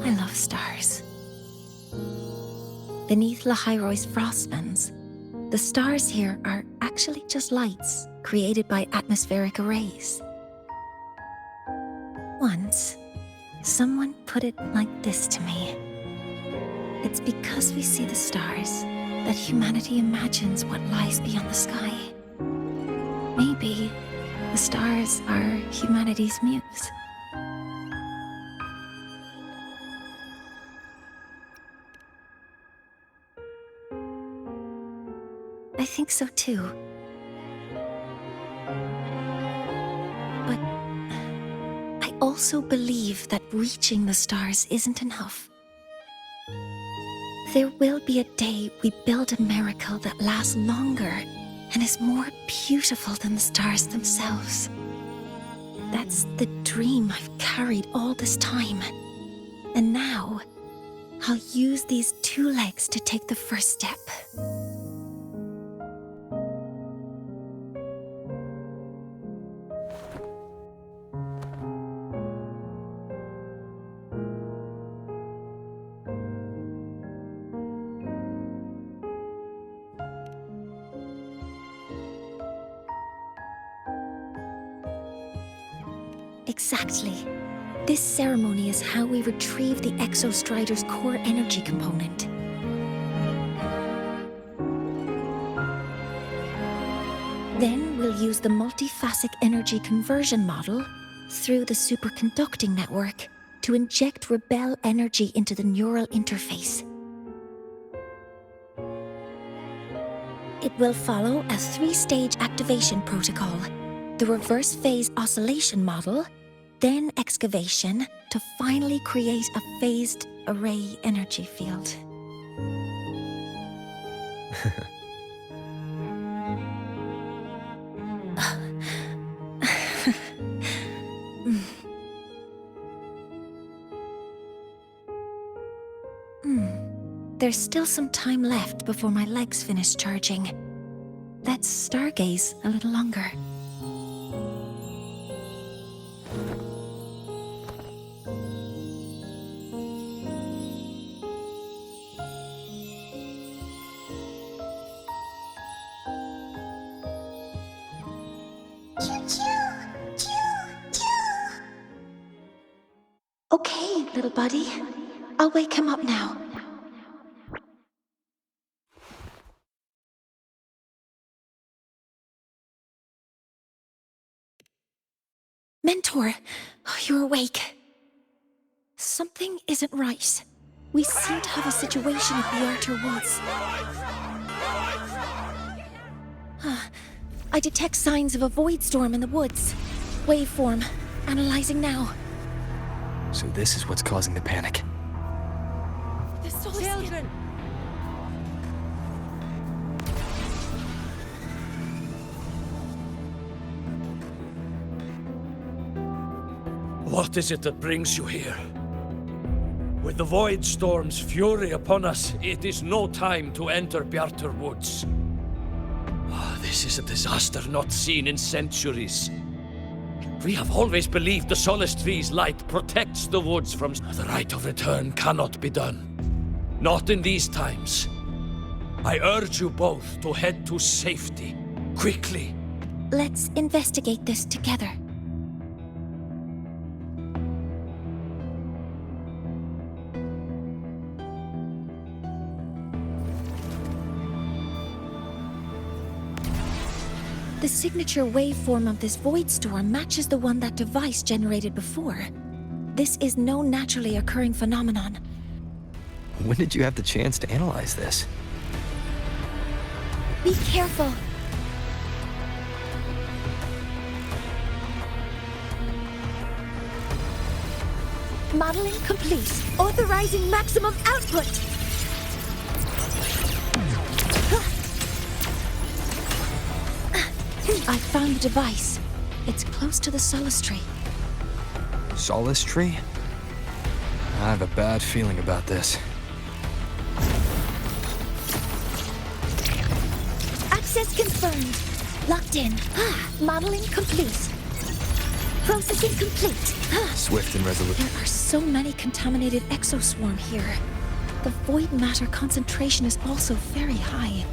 I love stars. Beneath Lahairoy's frostlands, the stars here are actually just lights created by atmospheric arrays. Once, someone put it like this to me. It's because we see the stars that humanity imagines what lies beyond the sky. Maybe the stars are humanity's muse. I think so too. But I also believe that reaching the stars isn't enough. There will be a day we build a miracle that lasts longer and is more beautiful than the stars themselves. That's the dream I've carried all this time. And now, I'll use these two legs to take the first step. Exactly. This ceremony is how we retrieve the Exostrider's core energy component. Then we'll use the multiphasic energy conversion model through the superconducting network to inject rebel energy into the neural interface. It will follow a 3-stage activation protocol: the reverse phase oscillation model, then excavation to finally create a phased array energy field. There's still some time left before my legs finish charging. Let's stargaze a little longer. Okay, little buddy. I'll wake him up now. Mentor, you're awake. Something isn't right. We seem to have a situation at the Outer Woods. I detect signs of a void storm in the woods. Waveform. Analyzing now. So this is what's causing the panic. Children! What is it that brings you here? With the Void Storm's fury upon us, it is no time to enter Bjartur Woods. This is a disaster not seen in centuries. We have always believed the Solace Tree's light protects the woods from... The right of return cannot be done. Not in these times. I urge you both to head to safety. Quickly. Let's investigate this together. The signature waveform of this void storm matches the one that device generated before. This is no naturally occurring phenomenon. When did you have the chance to analyze this? Be careful. Modeling complete. Authorizing maximum output. I found the device. It's close to the Solace Tree. Solace Tree? I have a bad feeling about this. Access confirmed. Locked in. Modeling complete. Processing complete. Swift and resolute. There are so many contaminated exoswarm here. The void matter concentration is also very high.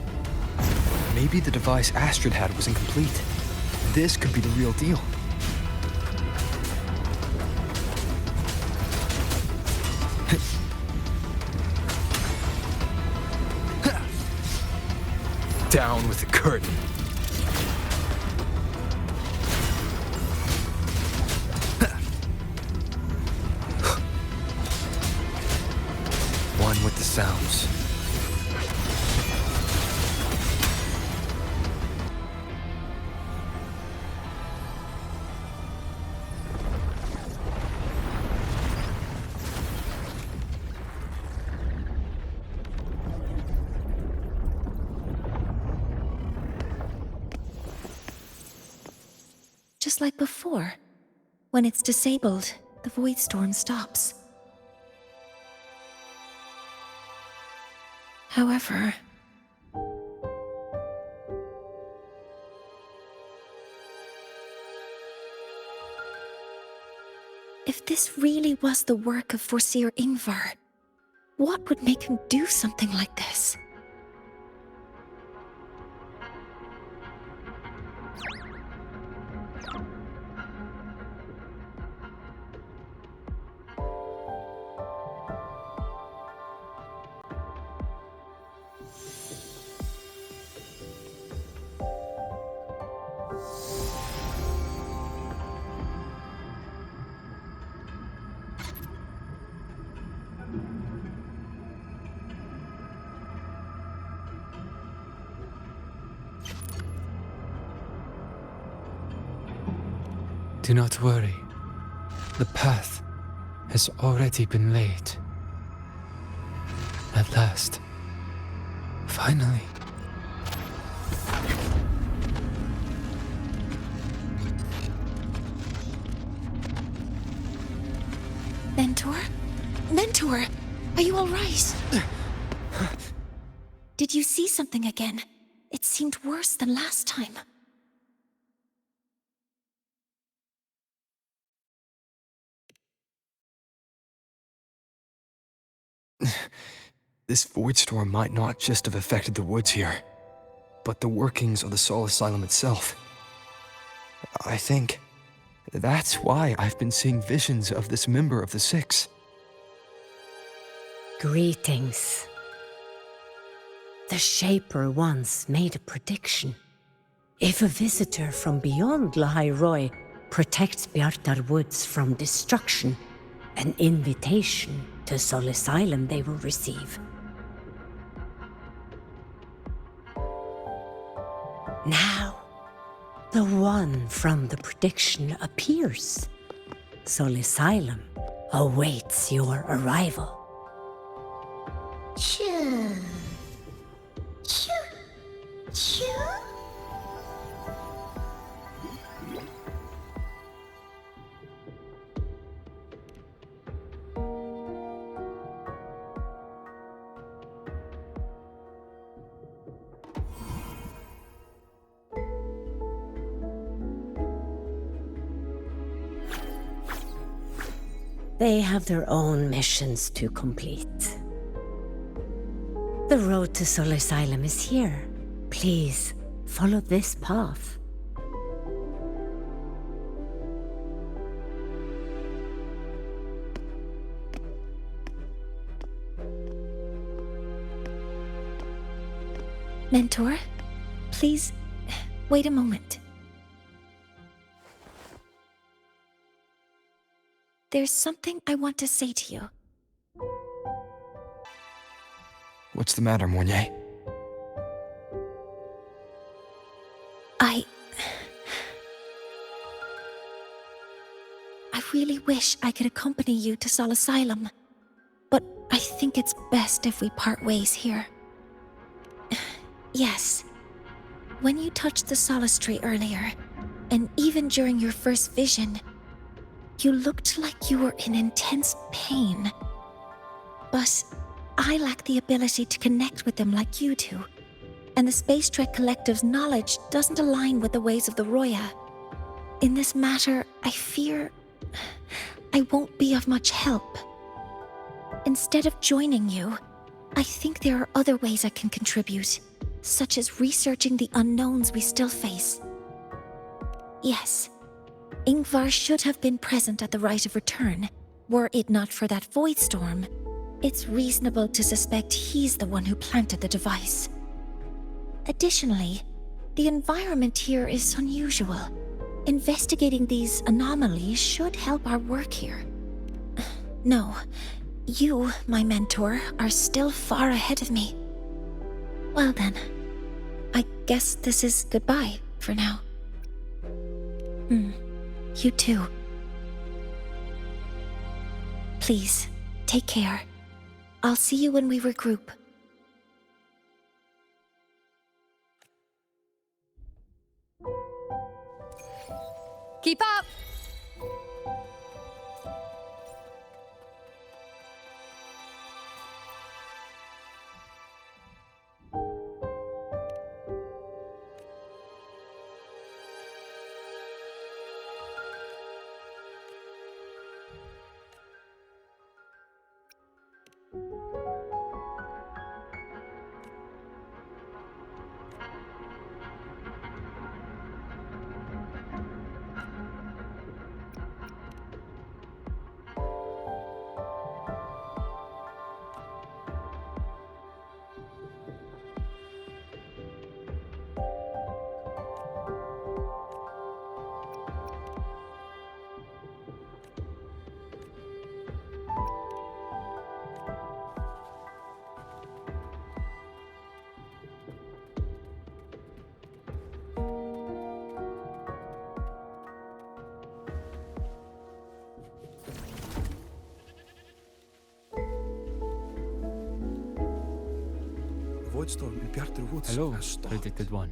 Maybe the device Astrid had was incomplete. This could be the real deal. Down with the curtain. One with the sounds. Just like before. When it's disabled, the void storm stops. However... if this really was the work of CORSAIR Ingvar, what would make him do something like this? Do not worry. The path has already been laid. At last. Finally. Mentor? Mentor! Are you all right? Did you see something again? It seemed worse than last time. This void storm might not just have affected the woods here, but the workings of the Soul Asylum itself. I think that's why I've been seeing visions of this member of the Six. Greetings. The Shaper once made a prediction. If a visitor from beyond Lahai Roy protects Bjartar Woods from destruction, an invitation to Sol Asylum they will receive. Now, the one from the prediction appears. Sol Asylum awaits your arrival. Choo. Choo. Choo. They have their own missions to complete. The road to Sol Asylum is here. Please, follow this path. Mentor, please, wait a moment. There's something I want to say to you. What's the matter, Mournier? I really wish I could accompany you to Sol Asylum, but I think it's best if we part ways here. Yes, when you touched the Solace Tree earlier, and even during your first vision, you looked like you were in intense pain. But I lack the ability to connect with them like you do, and the Space Trek Collective's knowledge doesn't align with the ways of the Roya. In this matter, I fear I won't be of much help. Instead of joining you, I think there are other ways I can contribute, such as researching the unknowns we still face. Yes, Ingvar should have been present at the Rite of Return. Were it not for that void storm, it's reasonable to suspect he's the one who planted the device. Additionally, the environment here is unusual. Investigating these anomalies should help our work here. No, you, my mentor, are still far ahead of me. Well then, I guess this is goodbye for now. You too. Please, take care. I'll see you when we regroup. Keep up! Voidstorm in Bjartar Woods Hello, has stopped. predicted one.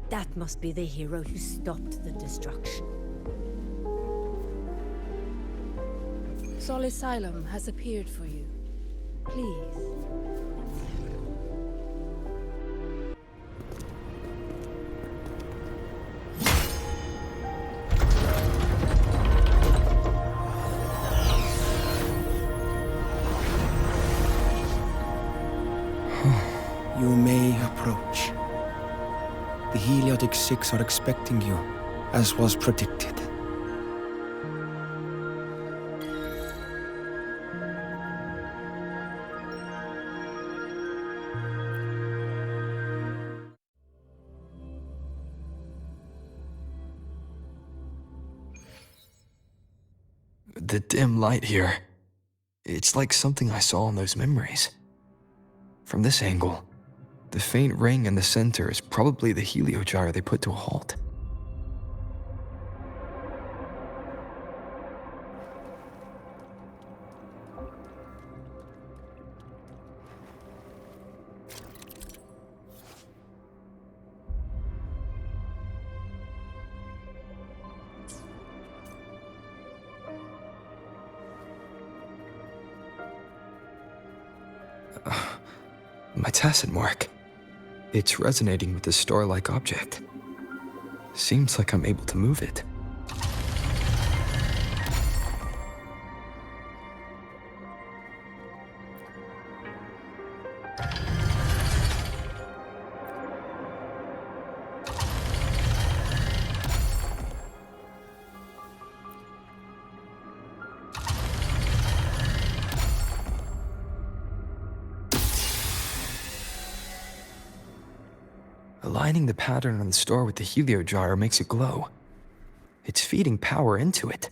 That must be the hero who stopped the destruction. Sol Asylum has appeared for you. Please. You may approach. The Heliotic Six are expecting you, as was predicted. The dim light here. It's like something I saw in those memories. From this angle, the faint ring in the center is probably the heliogyre they put to a halt. My tacit mark. It's resonating with this star-like object. Seems like I'm able to move it. Aligning the pattern on the star with the heliogyre makes it glow. It's feeding power into it.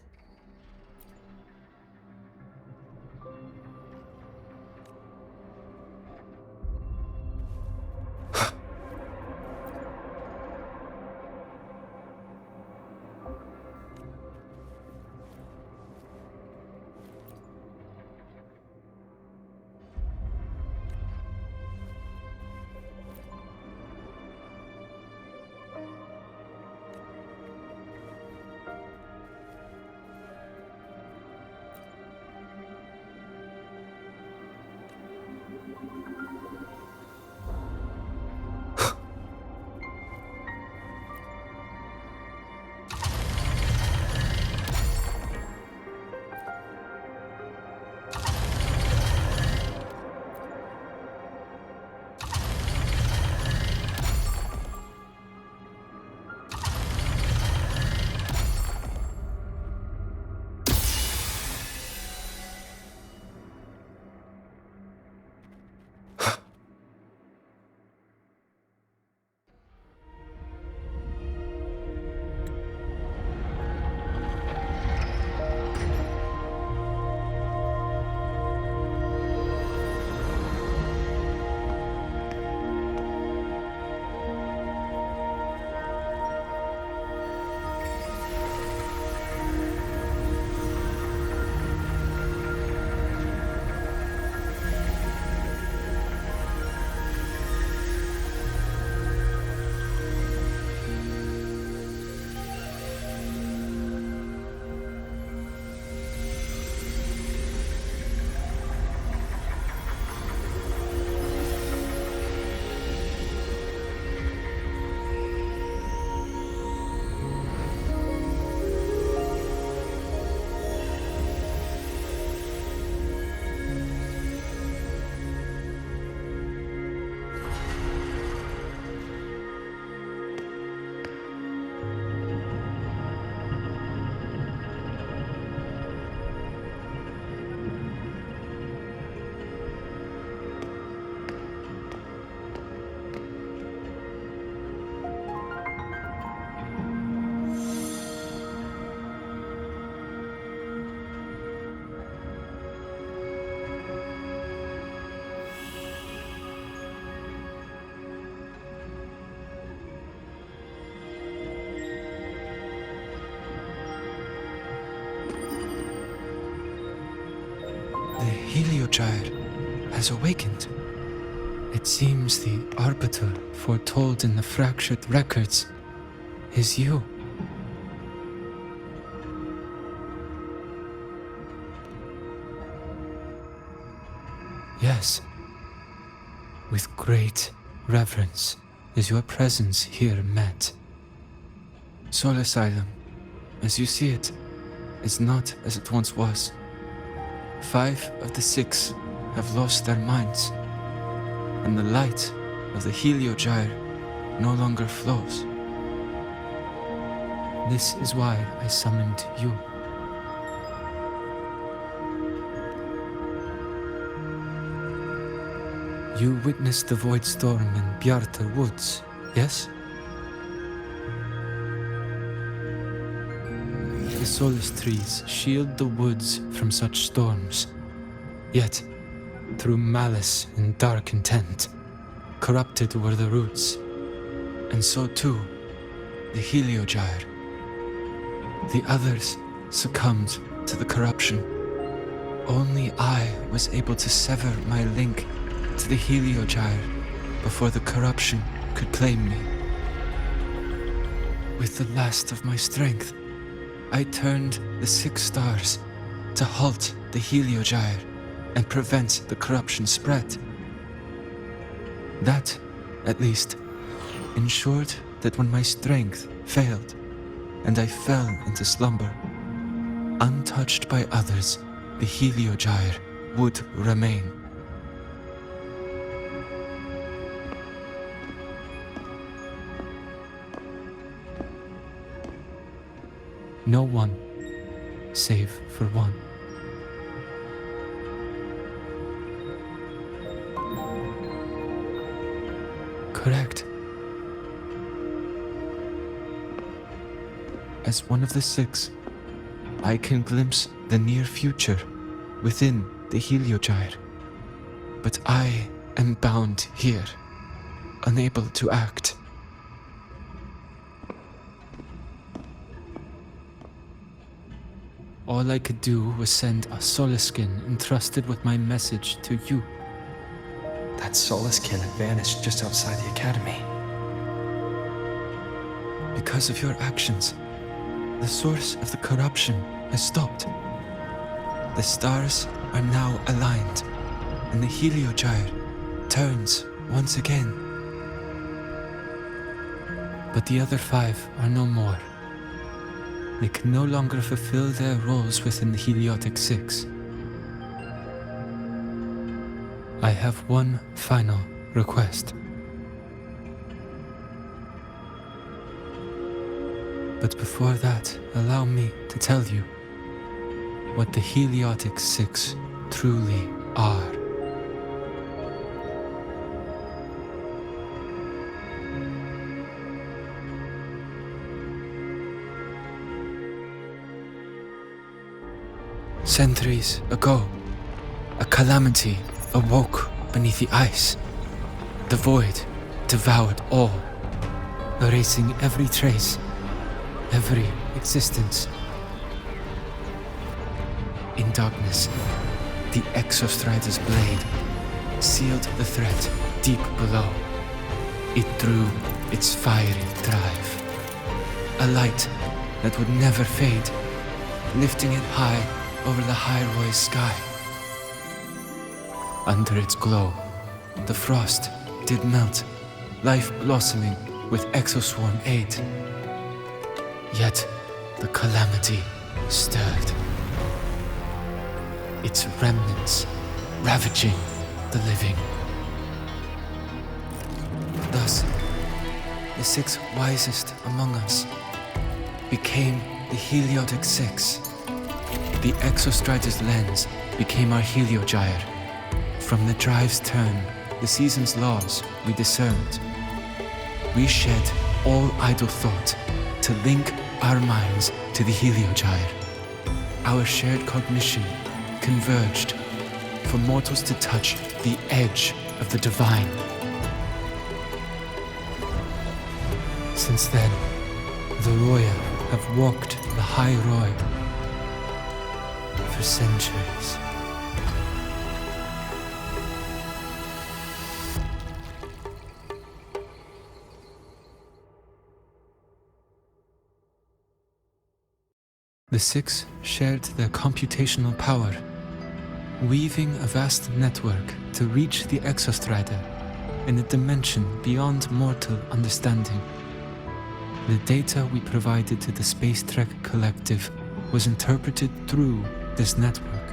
The heliogyre has awakened. It seems the arbiter foretold in the fractured records is you. Yes. With great reverence is your presence here met. Soul Asylum, as you see it, is not as it once was. 5 of the 6 have lost their minds, and the light of the heliogyre no longer flows. This is why I summoned you. You witnessed the void storm in Bjartar Woods, yes? The solace trees shield the woods from such storms. Yet, through malice and dark intent, corrupted were the roots, and so too the Heliogyre. The others succumbed to the corruption. Only I was able to sever my link to the Heliogyre before the corruption could claim me. With the last of my strength, I turned the 6 stars to halt the Heliogyre and prevent the corruption spread. That, at least, ensured that when my strength failed and I fell into slumber, untouched by others, the Heliogyre would remain. No one, save for one. Correct. As one of the 6, I can glimpse the near future within the Heliogyre. But I am bound here, unable to act. All I could do was send a Solaskin entrusted with my message to you. That Solaskin had vanished just outside the academy. Because of your actions, the source of the corruption has stopped. The stars are now aligned, and the Heliogyre turns once again. But the other 5 are no more. They can no longer fulfill their roles within the Heliotic 6. I have one final request. But before that, allow me to tell you what the Heliotic 6 truly are. Centuries ago, a calamity awoke beneath the ice. The void devoured all, erasing every trace, every existence. In darkness, the Exostrider's blade sealed the threat deep below. It drew its fiery drive, a light that would never fade, lifting it high over the high-rise sky. Under its glow, the frost did melt, life blossoming with Exoswarm aid. Yet the calamity stirred, its remnants ravaging the living. Thus, the 6 wisest among us became the Heliotic 6. The Exostrider's lens became our Heliogyre. From the drive's turn, the season's laws we discerned. We shed all idle thought to link our minds to the Heliogyre. Our shared cognition converged for mortals to touch the edge of the divine. Since then, the Roya have walked the High Roy for centuries. The 6 shared their computational power, weaving a vast network to reach the Exostrider in a dimension beyond mortal understanding. The data we provided to the Space Trek Collective was interpreted through this network.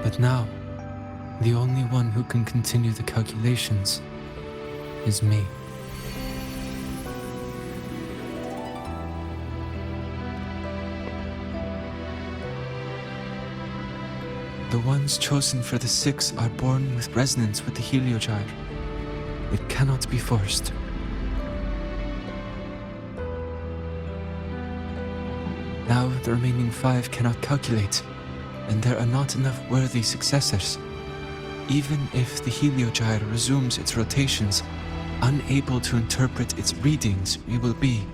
But now, the only one who can continue the calculations is me. The ones chosen for the 6 are born with resonance with the Heliogyre. It cannot be forced. Now the remaining 5 cannot calculate, and there are not enough worthy successors. Even if the heliogyre resumes its rotations, unable to interpret its readings, we will be.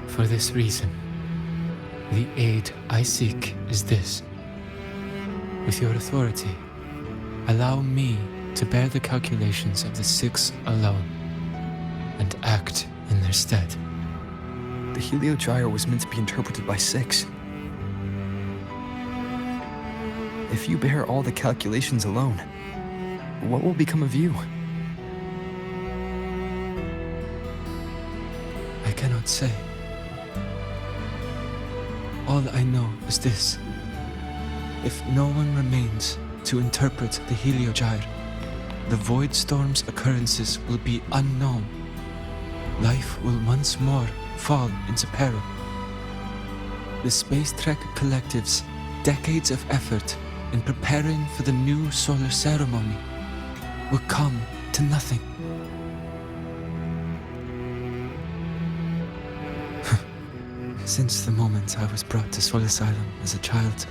For this reason, the aid I seek is this. With your authority, allow me to bear the calculations of the 6 alone, and act in their stead. The heliogyre was meant to be interpreted by 6. If you bear all the calculations alone, what will become of you? I cannot say. All I know is this. If no one remains to interpret the heliogyre, the void storm's occurrences will be unknown. Life will once more fall into peril. The Space Trek Collective's decades of effort in preparing for the new solar ceremony will come to nothing. Since the moment I was brought to Sol Asylum as a child,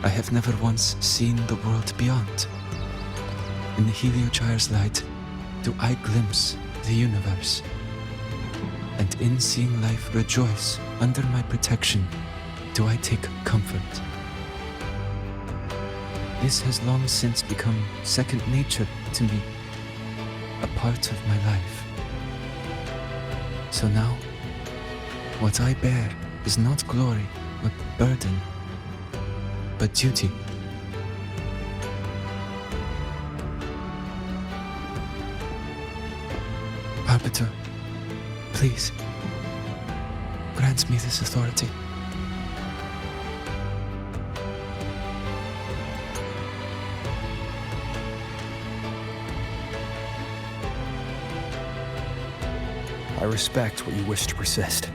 I have never once seen the world beyond. In the heliogyre's light, do I glimpse the universe. And in seeing life rejoice under my protection, do I take comfort. This has long since become second nature to me, a part of my life. So now, what I bear is not glory or burden, but duty. Arbiter, please, grant me this authority. I respect what you wish to persist.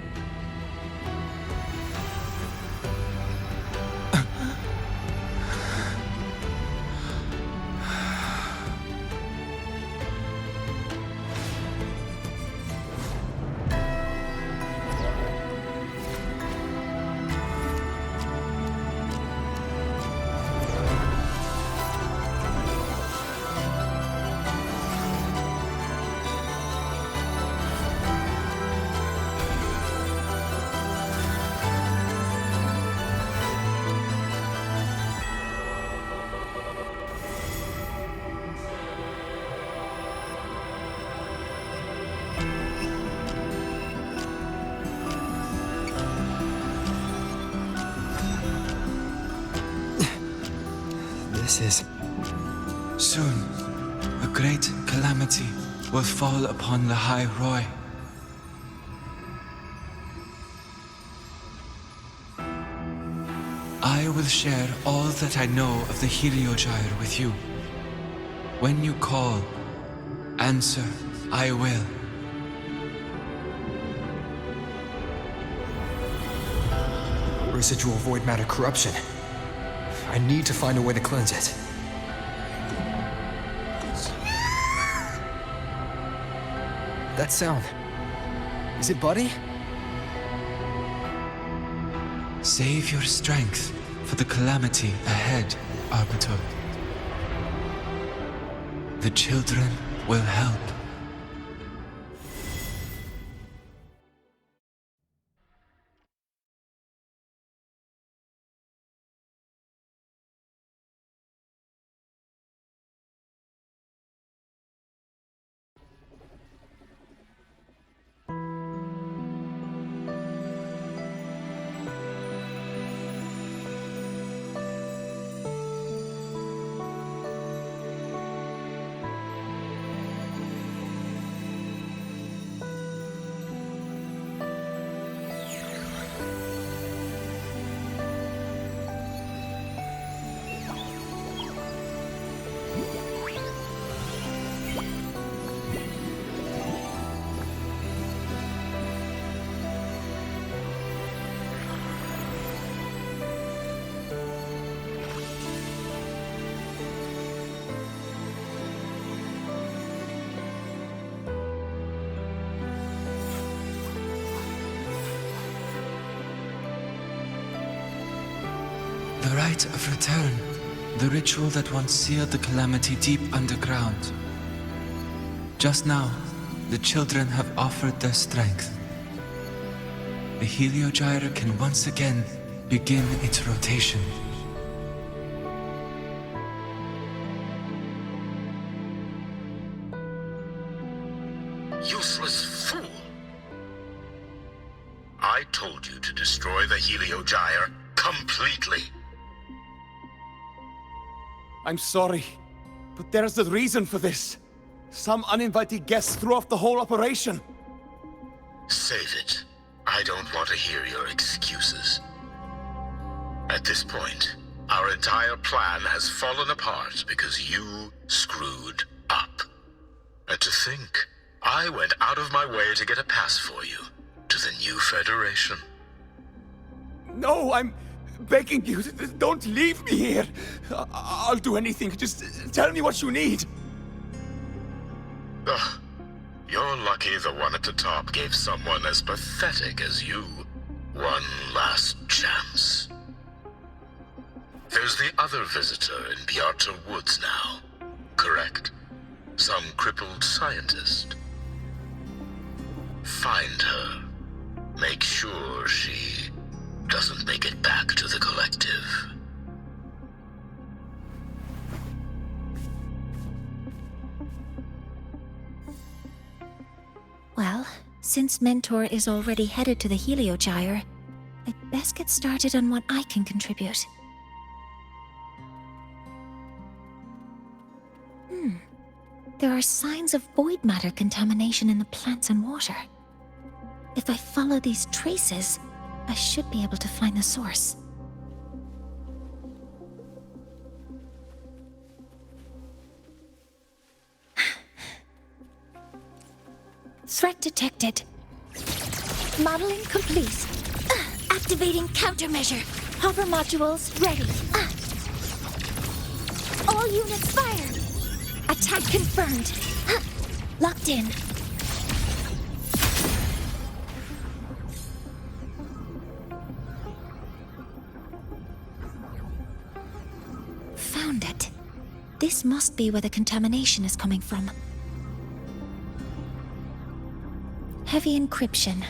Soon, a great calamity will fall upon the High Roy. I will share all that I know of the heliogyre with you. When you call, answer, I will. Residual void matter corruption. I need to find a way to cleanse it. That sound. Is it Buddy? Save your strength for the calamity ahead, Arbiter. The children will help. The rite of return. The ritual that once sealed the calamity deep underground. Just now, the children have offered their strength. The heliogyre can once again begin its rotation. Useless fool! I told you to destroy the heliogyre completely. I'm sorry, but there's a reason for this. Some uninvited guests threw off the whole operation. Save it. I don't want to hear your excuses. At this point, our entire plan has fallen apart because you screwed up. And to think, I went out of my way to get a pass for you to the new Federation. No, I'm begging you, don't leave me here. I'll do anything, just tell me what you need. Ugh. You're lucky the one at the top gave someone as pathetic as you one last chance. There's the other visitor in Bjarta Woods now, correct? Some crippled scientist. Find her. Make sure she doesn't make it back to the collective. Well, since Mentor is already headed to the heliogyre, I'd best get started on what I can contribute. There are signs of void matter contamination in the plants and water. If I follow these traces, I should be able to find the source. Threat detected. Modeling complete. Activating countermeasure. Hover modules ready. All units fire. Attack confirmed. Locked in. Found it. This must be where the contamination is coming from. Heavy encryption,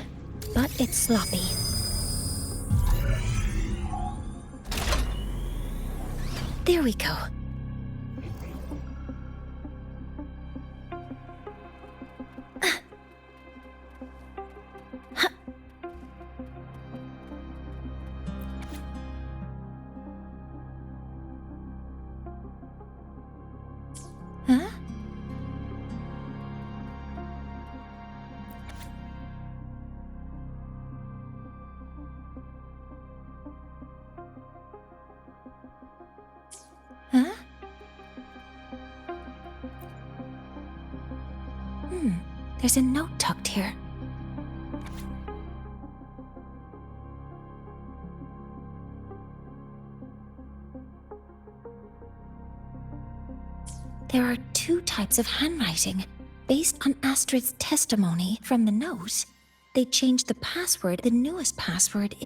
but it's sloppy. There we go. Huh? Huh? There's a note tucked here. There are two types of handwriting. Based on Astrid's testimony from the nose, they changed the password, the newest password.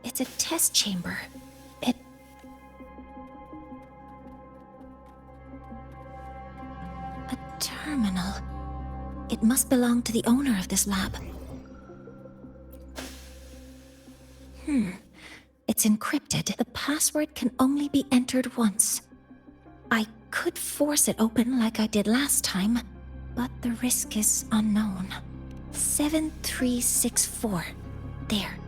It's a test chamber. A terminal. It must belong to the owner of this lab. It's encrypted. The password can only be entered once. I could force it open like I did last time, but the risk is unknown. 7364. There.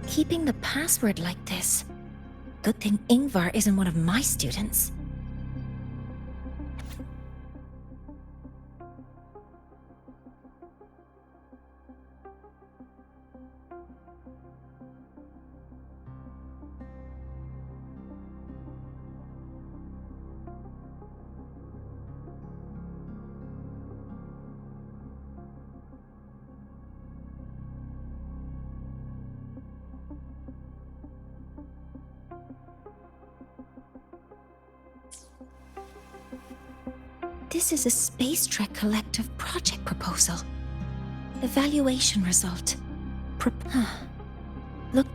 Keeping the password like this. Good thing Ingvar isn't one of my students. This is a Space Trek Collective project proposal. Evaluation result. Look.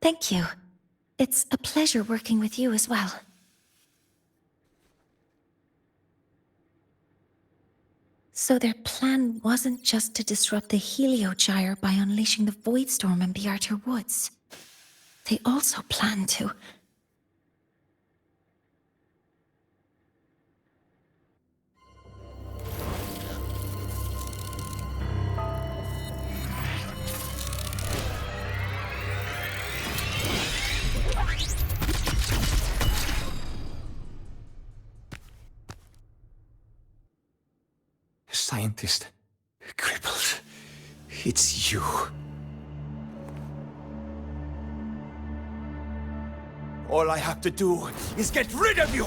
Thank you. It's a pleasure working with you as well. So their plan wasn't just to disrupt the Heliogyre by unleashing the Voidstorm in the Outer Woods. They also planned to... Scientist, crippled. It's you. All I have to do is get rid of you!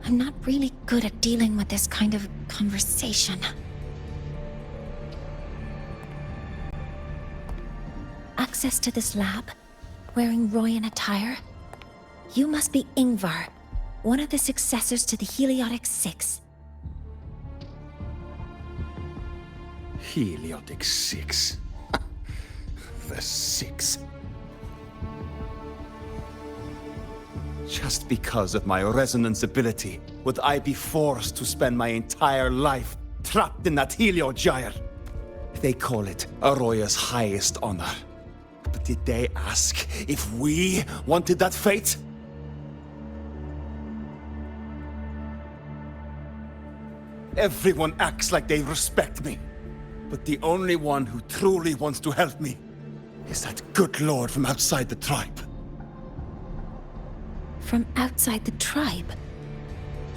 I'm not really good at dealing with this kind of conversation. Access to this lab? Wearing Royan attire? You must be Ingvar, one of the successors to the Heliotic Six. Heliotic Six. The Six. Just because of my resonance ability, would I be forced to spend my entire life trapped in that Heliogyre? They call it Aroya's highest honor. But did they ask if we wanted that fate? Everyone acts like they respect me. But the only one who truly wants to help me is that good lord from outside the tribe. From outside the tribe?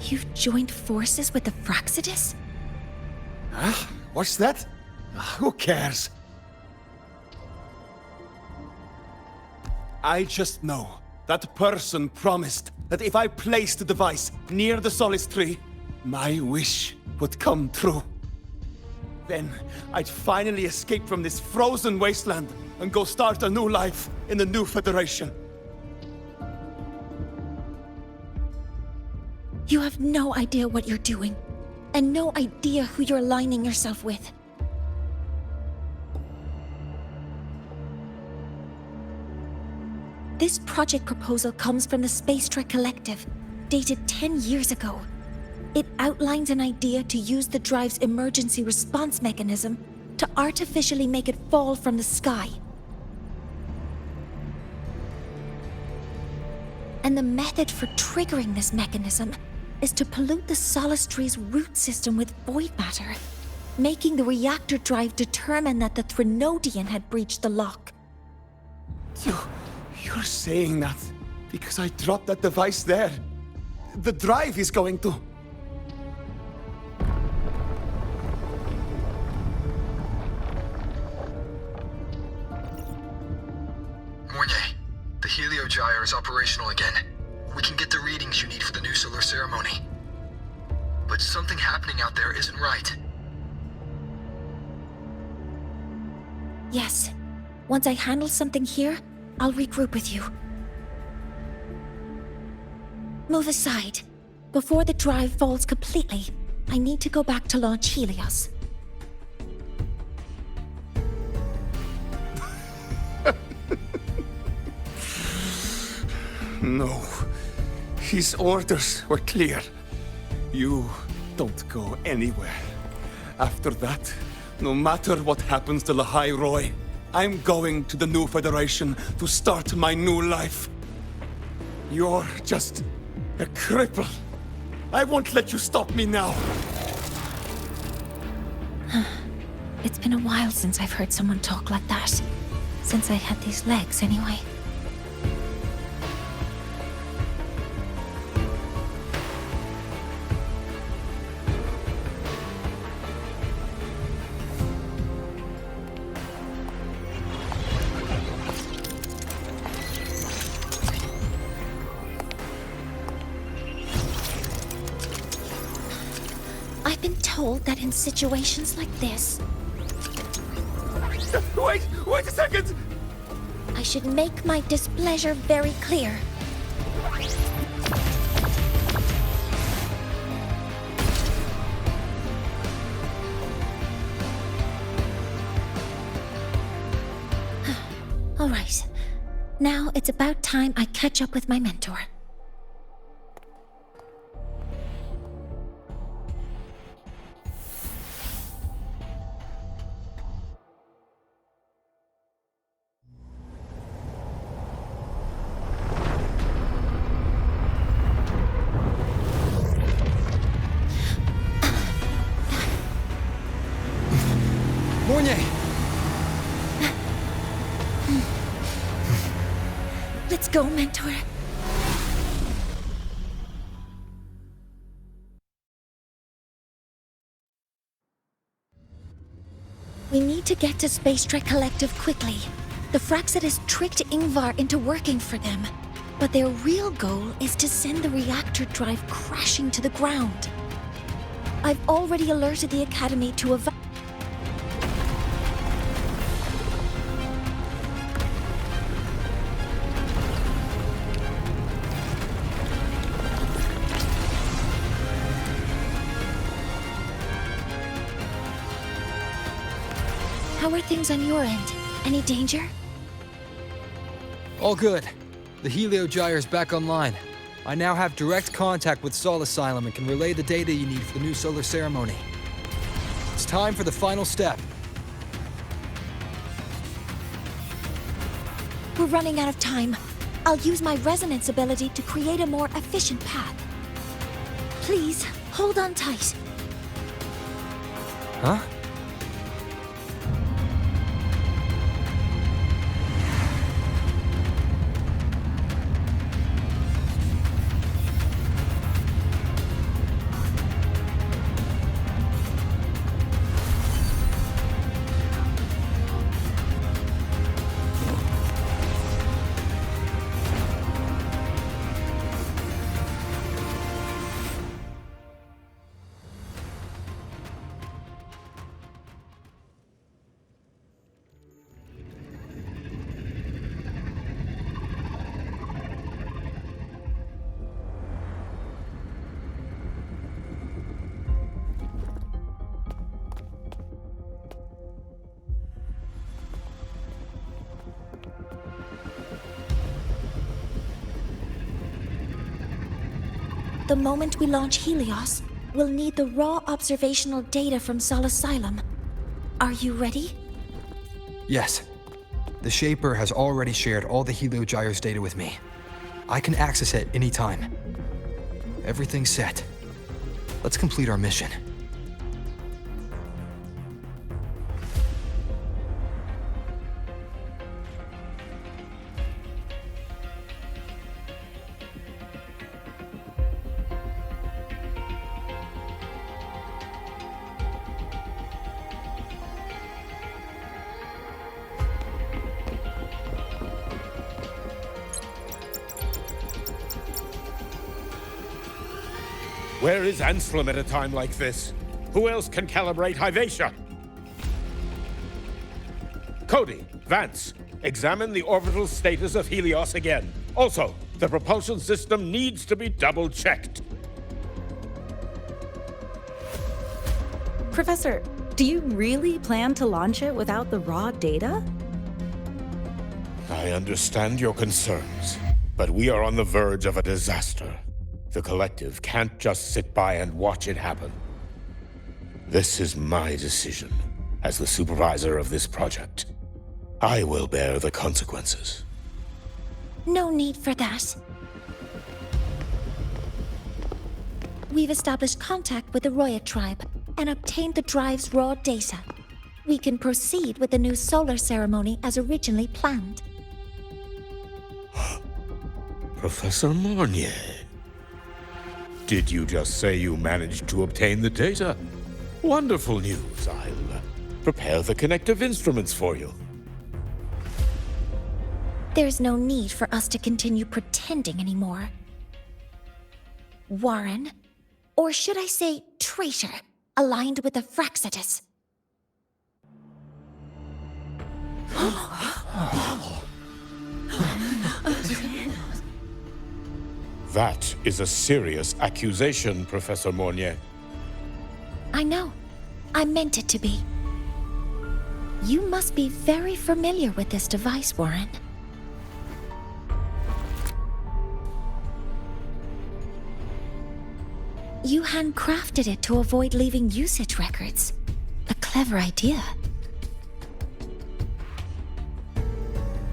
You've joined forces with the Fraxidus? Huh? What's that? Who cares? I just know that person promised that if I placed the device near the Solace Tree, my wish would come true. Then I'd finally escape from this frozen wasteland and go start a new life in the new Federation. You have no idea what you're doing, and no idea who you're aligning yourself with. This project proposal comes from the Space Trek Collective, dated 10 years ago. It outlines an idea to use the drive's emergency response mechanism to artificially make it fall from the sky. And the method for triggering this mechanism is to pollute the Solace Tree's root system with void matter, making the reactor drive determine that the Threnodian had breached the lock. You're saying that because I dropped that device there. The drive is going to... Mornier, the Heliogyre is operational again. We can get the readings you need for the new solar ceremony. But something happening out there isn't right. Yes. Once I handle something here, I'll regroup with you. Move aside. Before the drive falls completely, I need to go back to launch Helios. No. His orders were clear. You don't go anywhere. After that, no matter what happens to Lahai Roy, I'm going to the new Federation to start my new life. You're just a cripple. I won't let you stop me now. It's been a while since I've heard someone talk like that. Since I had these legs, anyway. I've been told that in situations like this, Wait a second! I should make my displeasure very clear. All right. Now it's about time I catch up with my mentor. Let's go, mentor. We need to get to Space Trek Collective quickly. The Fraxit has tricked Ingvar into working for them, but their real goal is to send the reactor drive crashing to the ground. I've already alerted the Academy to How are things on your end? Any danger? All good. The Heliogyre's back online. I now have direct contact with Sol Asylum and can relay the data you need for the new solar ceremony. It's time for the final step. We're running out of time. I'll use my resonance ability to create a more efficient path. Please, hold on tight. Huh? The moment we launch Helios, we'll need the raw observational data from Sol Asylum. Are you ready? Yes. The Shaper has already shared all the Heliogyre's data with me. I can access it anytime. Everything's set. Let's complete our mission. Where is Anselm at a time like this? Who else can calibrate Hyvatia? Cody, Vance, examine the orbital status of Helios again. Also, the propulsion system needs to be double-checked. Professor, do you really plan to launch it without the raw data? I understand your concerns, but we are on the verge of a disaster. The Collective can't just sit by and watch it happen. This is my decision as the supervisor of this project. I will bear the consequences. No need for that. We've established contact with the Roya tribe and obtained the drive's raw data. We can proceed with the new solar ceremony as originally planned. Professor Mornier, did you just say you managed to obtain the data? Wonderful news. I'll prepare the connective instruments for you. There's no need for us to continue pretending anymore. Warren, or should I say traitor, aligned with the Fraxitus. That is a serious accusation, Professor Mornier. I know. I meant it to be. You must be very familiar with this device, Warren. You handcrafted it to avoid leaving usage records. A clever idea.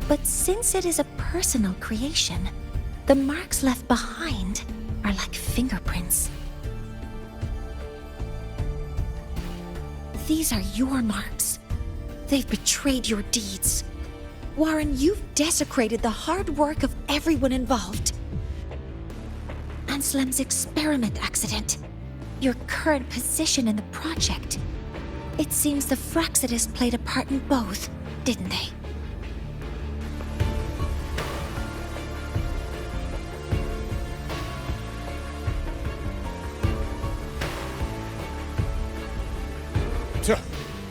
But since it is a personal creation, the marks left behind are like fingerprints. These are your marks. They've betrayed your deeds. Warren, you've desecrated the hard work of everyone involved. Anslem's experiment accident, your current position in the project. It seems the Fraxitus played a part in both, didn't they?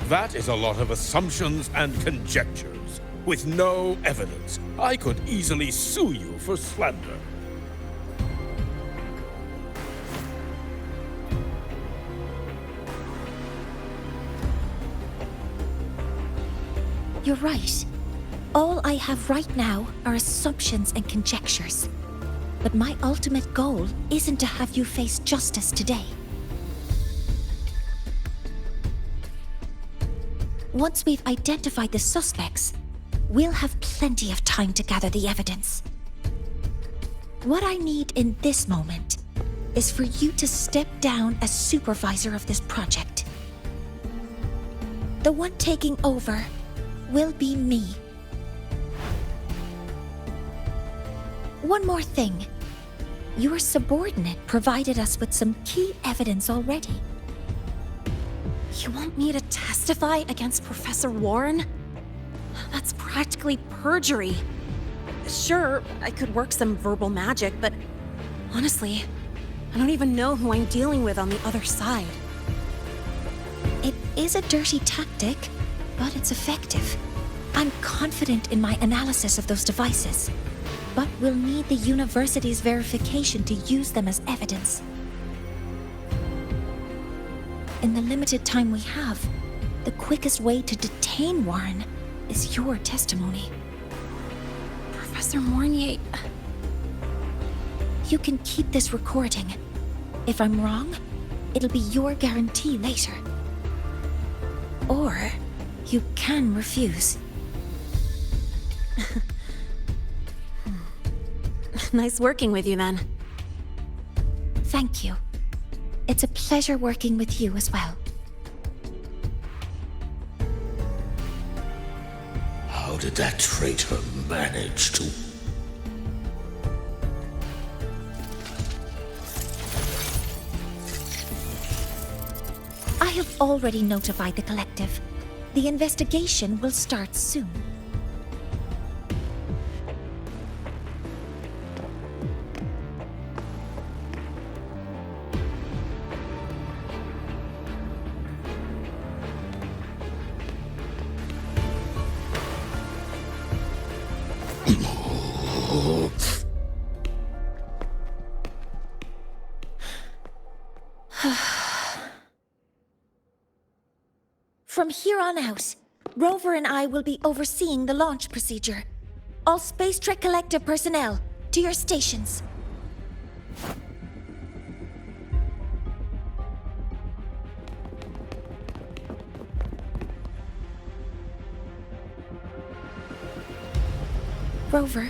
That is a lot of assumptions and conjectures, with no evidence. I could easily sue you for slander. You're right. All I have right now are assumptions and conjectures. But my ultimate goal isn't to have you face justice today. Once we've identified the suspects, we'll have plenty of time to gather the evidence. What I need in this moment is for you to step down as supervisor of this project. The one taking over will be me. One more thing. Your subordinate provided us with some key evidence already. You want me to testify against Professor Warren? That's practically perjury. Sure, I could work some verbal magic, but honestly, I don't even know who I'm dealing with on the other side. It is a dirty tactic, but it's effective. I'm confident in my analysis of those devices, but we'll need the university's verification to use them as evidence. In the limited time we have, the quickest way to detain Warren is your testimony. Professor Mornier... You can keep this recording. If I'm wrong, it'll be your guarantee later. Or you can refuse. Nice working with you, then. Thank you. It's a pleasure working with you as well. How did that traitor manage to... I have already notified the collective. The investigation will start soon. From here on out, Rover and I will be overseeing the launch procedure. All Space Trek Collective personnel, to your stations. Rover,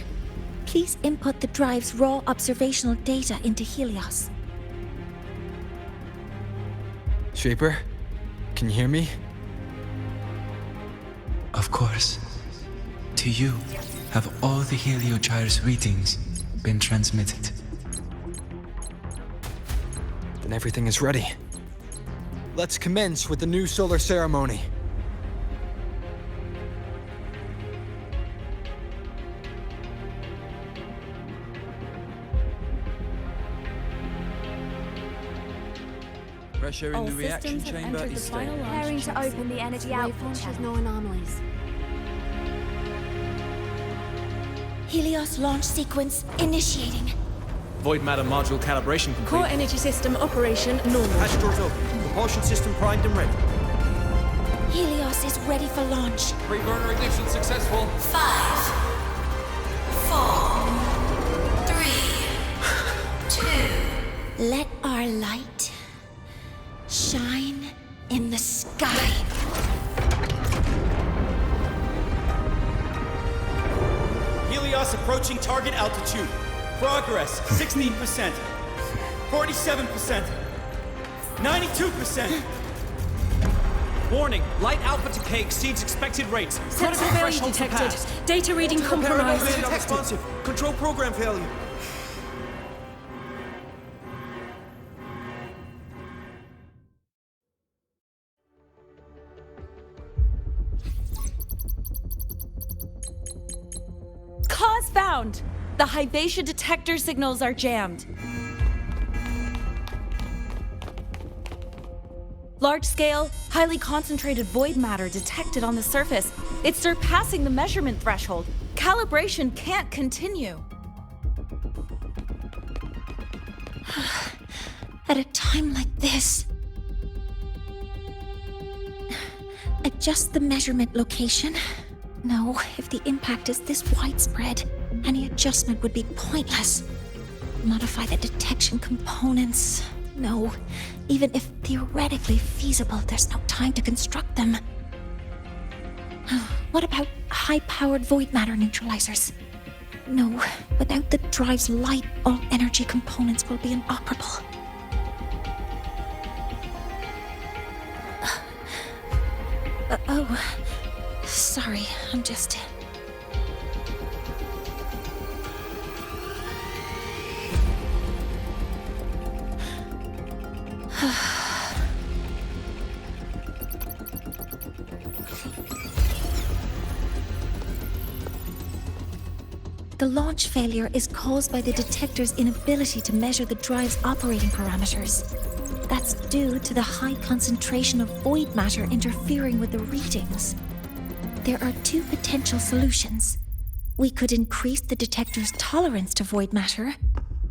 please input the drive's raw observational data into Helios. Shaper, can you hear me? Of course. To you, have all the Heliogyre's readings been transmitted? Then everything is ready. Let's commence with the new solar ceremony. Pressure in the reaction chamber is stable. Preparing to open the energy output channel. No anomalies. Helios launch sequence initiating. Void matter module calibration complete. Core energy system operation normal. Hatch doors open. Propulsion system primed and ready. Helios is ready for launch. Pre-burner ignition successful. 5, 4, 3, 2. Let our light shine in the sky. Helios approaching target altitude. Progress 16%. 47%. 92%. Warning, light output decay exceeds expected rates. Critical failure detected. Data reading compromised. Responsive. Control program failure. Cause found! The Hyvatia detector signals are jammed. Large-scale, highly concentrated void matter detected on the surface. It's surpassing the measurement threshold. Calibration can't continue. At a time like this, adjust the measurement location. No, if the impact is this widespread, any adjustment would be pointless. Modify the detection components. No, even if theoretically feasible, there's no time to construct them. What about high-powered void matter neutralizers? No, without the drive's light, all energy components will be inoperable. Oh, sorry, I'm just... The launch failure is caused by the detector's inability to measure the drive's operating parameters. That's due to the high concentration of void matter interfering with the readings. There are two potential solutions. We could increase the detector's tolerance to void matter,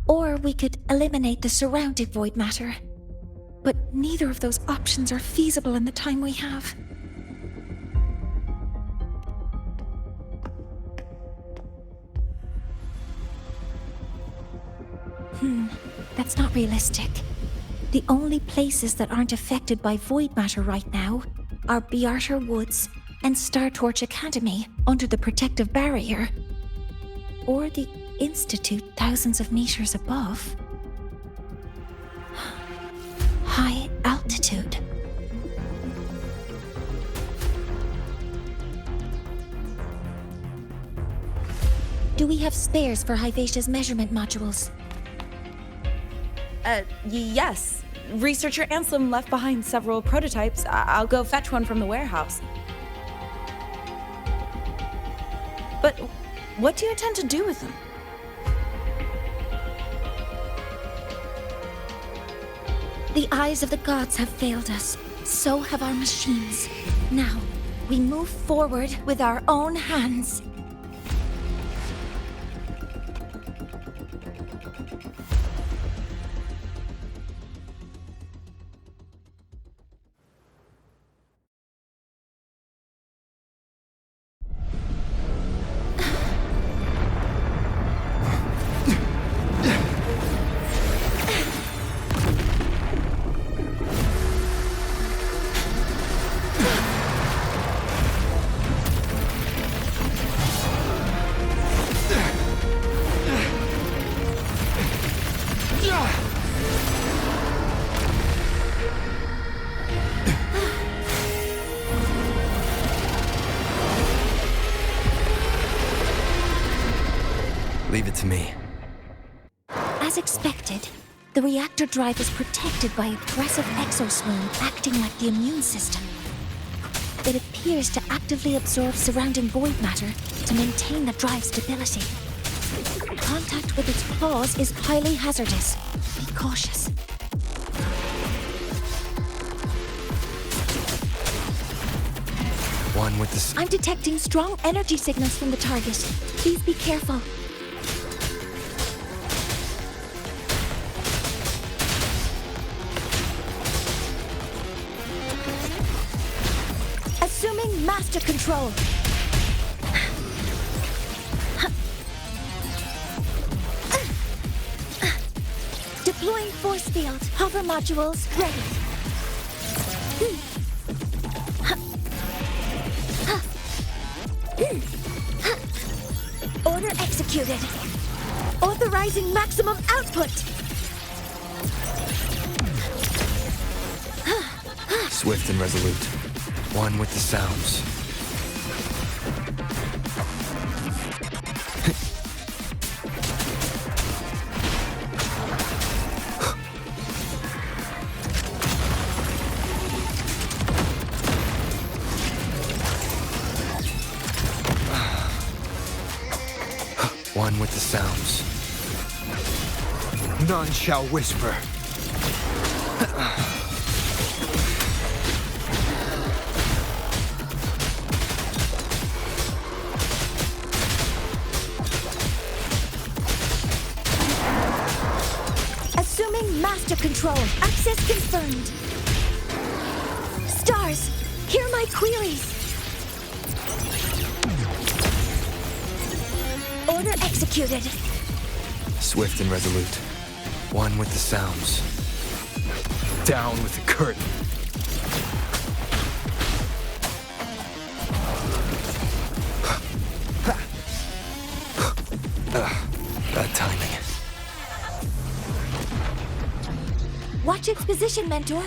or we could eliminate the surrounding void matter. But neither of those options are feasible in the time we have. That's not realistic. The only places that aren't affected by void matter right now are Bearter Woods and Startorch Academy under the protective barrier, or the Institute thousands of meters above. High altitude. Do we have spares for Hyvatia's measurement modules? Yes. Researcher Anselm left behind several prototypes. I'll go fetch one from the warehouse. But what do you intend to do with them? The eyes of the gods have failed us. So have our machines. Now, we move forward with our own hands. Leave it to me. As expected, the reactor drive is protected by aggressive exoswarm acting like the immune system. It appears to actively absorb surrounding void matter to maintain the drive's stability. Contact with its claws is highly hazardous. Be cautious. One with the... I'm detecting strong energy signals from the target. Please be careful. Assuming master control. Deploying force field. Hover modules ready. Order executed. Authorizing maximum output. Swift and resolute. One with the sounds. One with the sounds. None shall whisper. Assuming master control. Access confirmed. Stars, hear my queries. Order executed. Swift and resolute. One with the sounds. Down with the curtain. Bad timing. Watch its position, Mentor.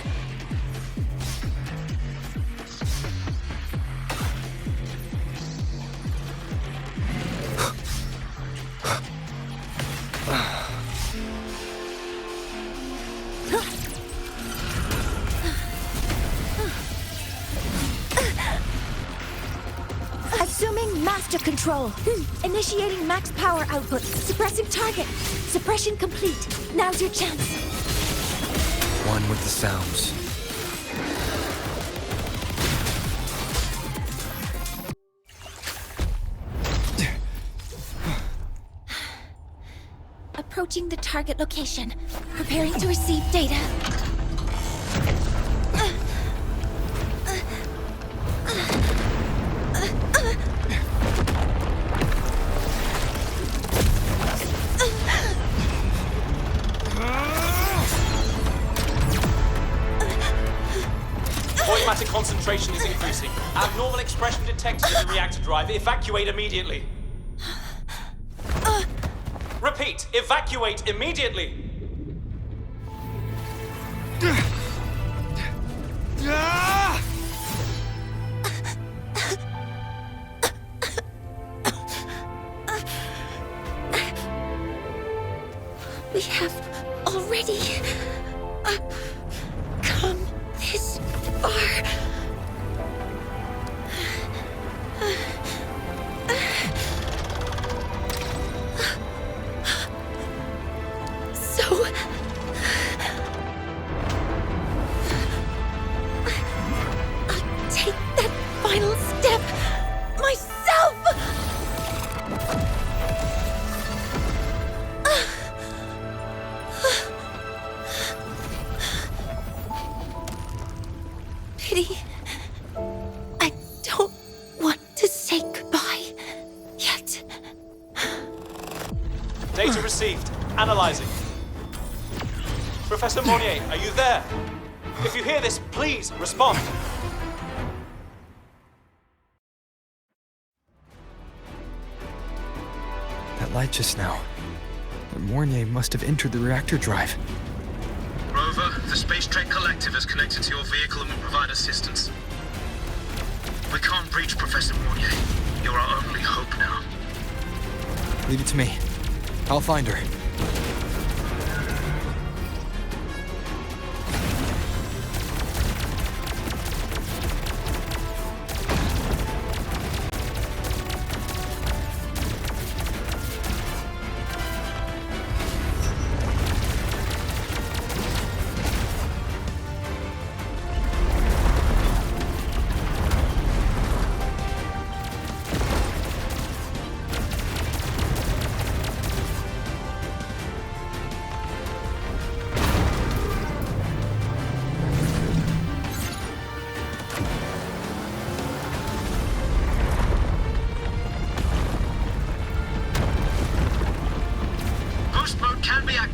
Assuming master control. Initiating max power output. Suppressing target. Suppression complete. Now's your chance. One with the sounds. Approaching the target location. Preparing to receive data. Automatic concentration is increasing. Abnormal expression detected in the reactor drive. Evacuate immediately. Repeat, evacuate immediately. We have already come this far. So I'll take that final step myself. Pity. I don't want to say goodbye yet. Data received. Analyzing. Professor Monnier, are you there? If you hear this, please respond. That light just now. Mornier must have entered the reactor drive. Rover, the Space Trek Collective is connected to your vehicle and will provide assistance. We can't breach Professor Mornier. You're our only hope now. Leave it to me. I'll find her.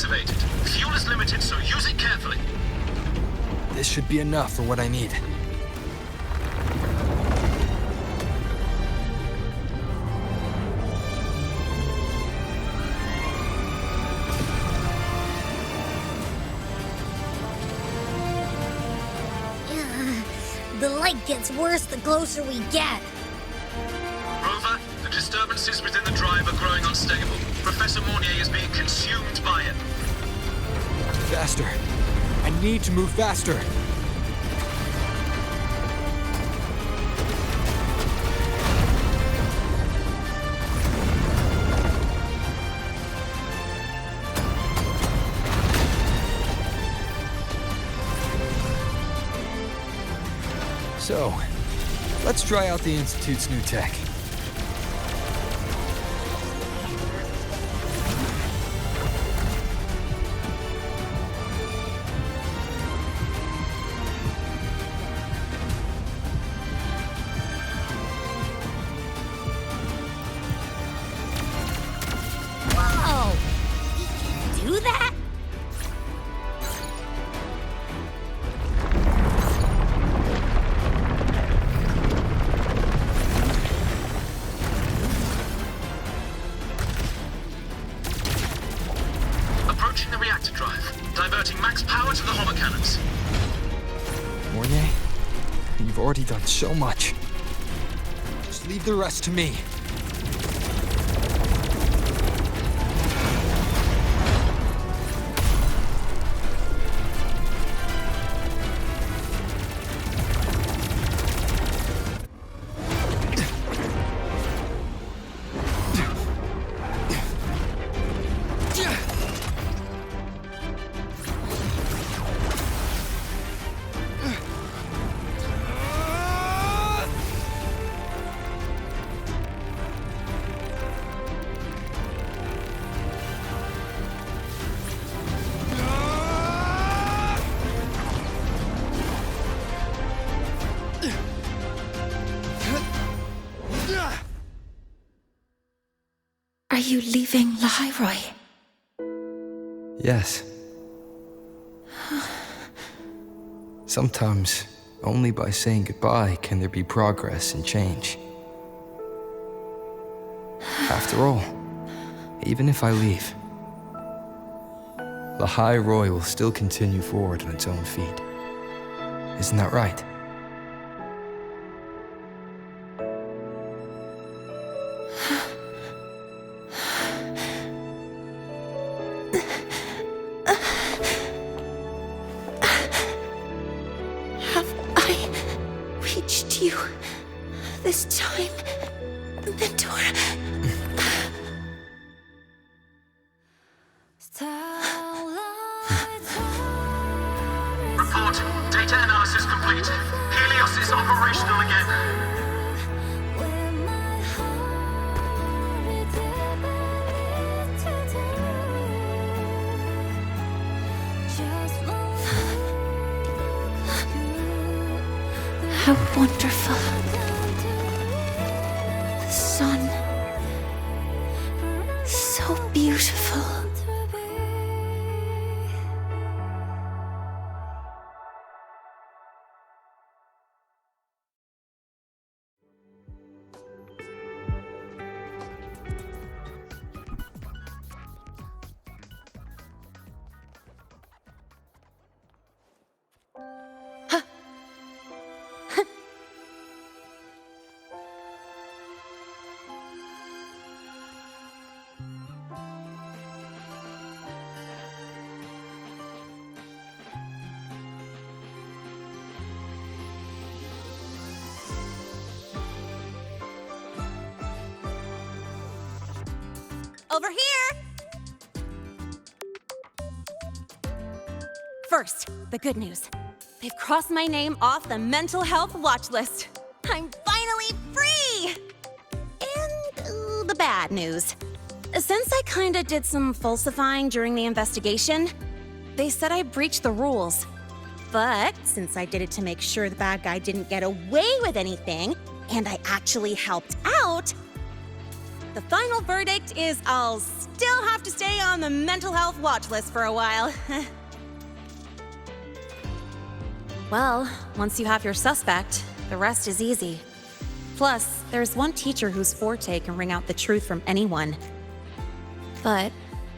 activated. Fuel is limited, so use it carefully. This should be enough for what I need. The light gets worse the closer we get. Rover, the disturbances within the drive are growing unstable. Professor Mornier is being consumed by it. Faster. I need to move faster. So, let's try out the Institute's new tech. Whoa! He can do that? Approaching the reactor drive, diverting max power to the hover cannons. Mornier, you've already done so much. Just leave the rest to me. Are you leaving Lahairoi? Yes. Sometimes, only by saying goodbye can there be progress and change. After all, even if I leave, Lahairoi will still continue forward on its own feet. Isn't that right? You this time, Mentor. Reporting. Data analysis complete. Helios is operational again. How wonderful. The sun. So beautiful. Over here! First, the good news. They've crossed my name off the mental health watch list. I'm finally free! And the bad news. Since I kinda did some falsifying during the investigation, they said I breached the rules. But since I did it to make sure the bad guy didn't get away with anything, and I actually helped out, the final verdict is I'll still have to stay on the mental health watch list for a while. Well, once you have your suspect, the rest is easy. Plus, there's one teacher whose forte can wring out the truth from anyone. But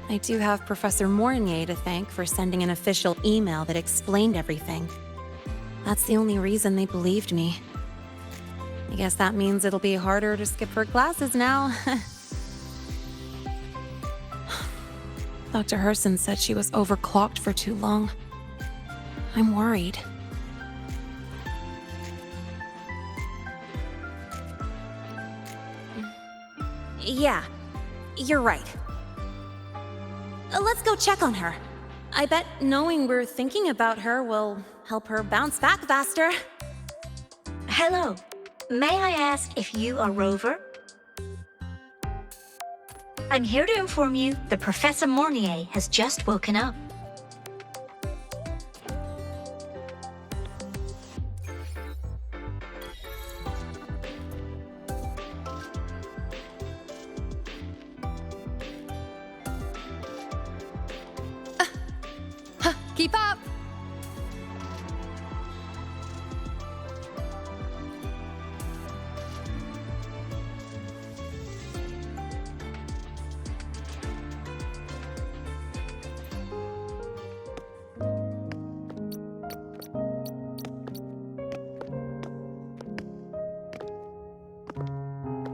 I do have Professor Mornier to thank for sending an official email that explained everything. That's the only reason they believed me. I guess that means it'll be harder to skip her classes now. Dr. Herson said she was overclocked for too long. I'm worried. Yeah, you're right. Let's go check on her. I bet knowing we're thinking about her will help her bounce back faster. Hello. May I ask if you are Rover? I'm here to inform you that Professor Mornier has just woken up. Keep up!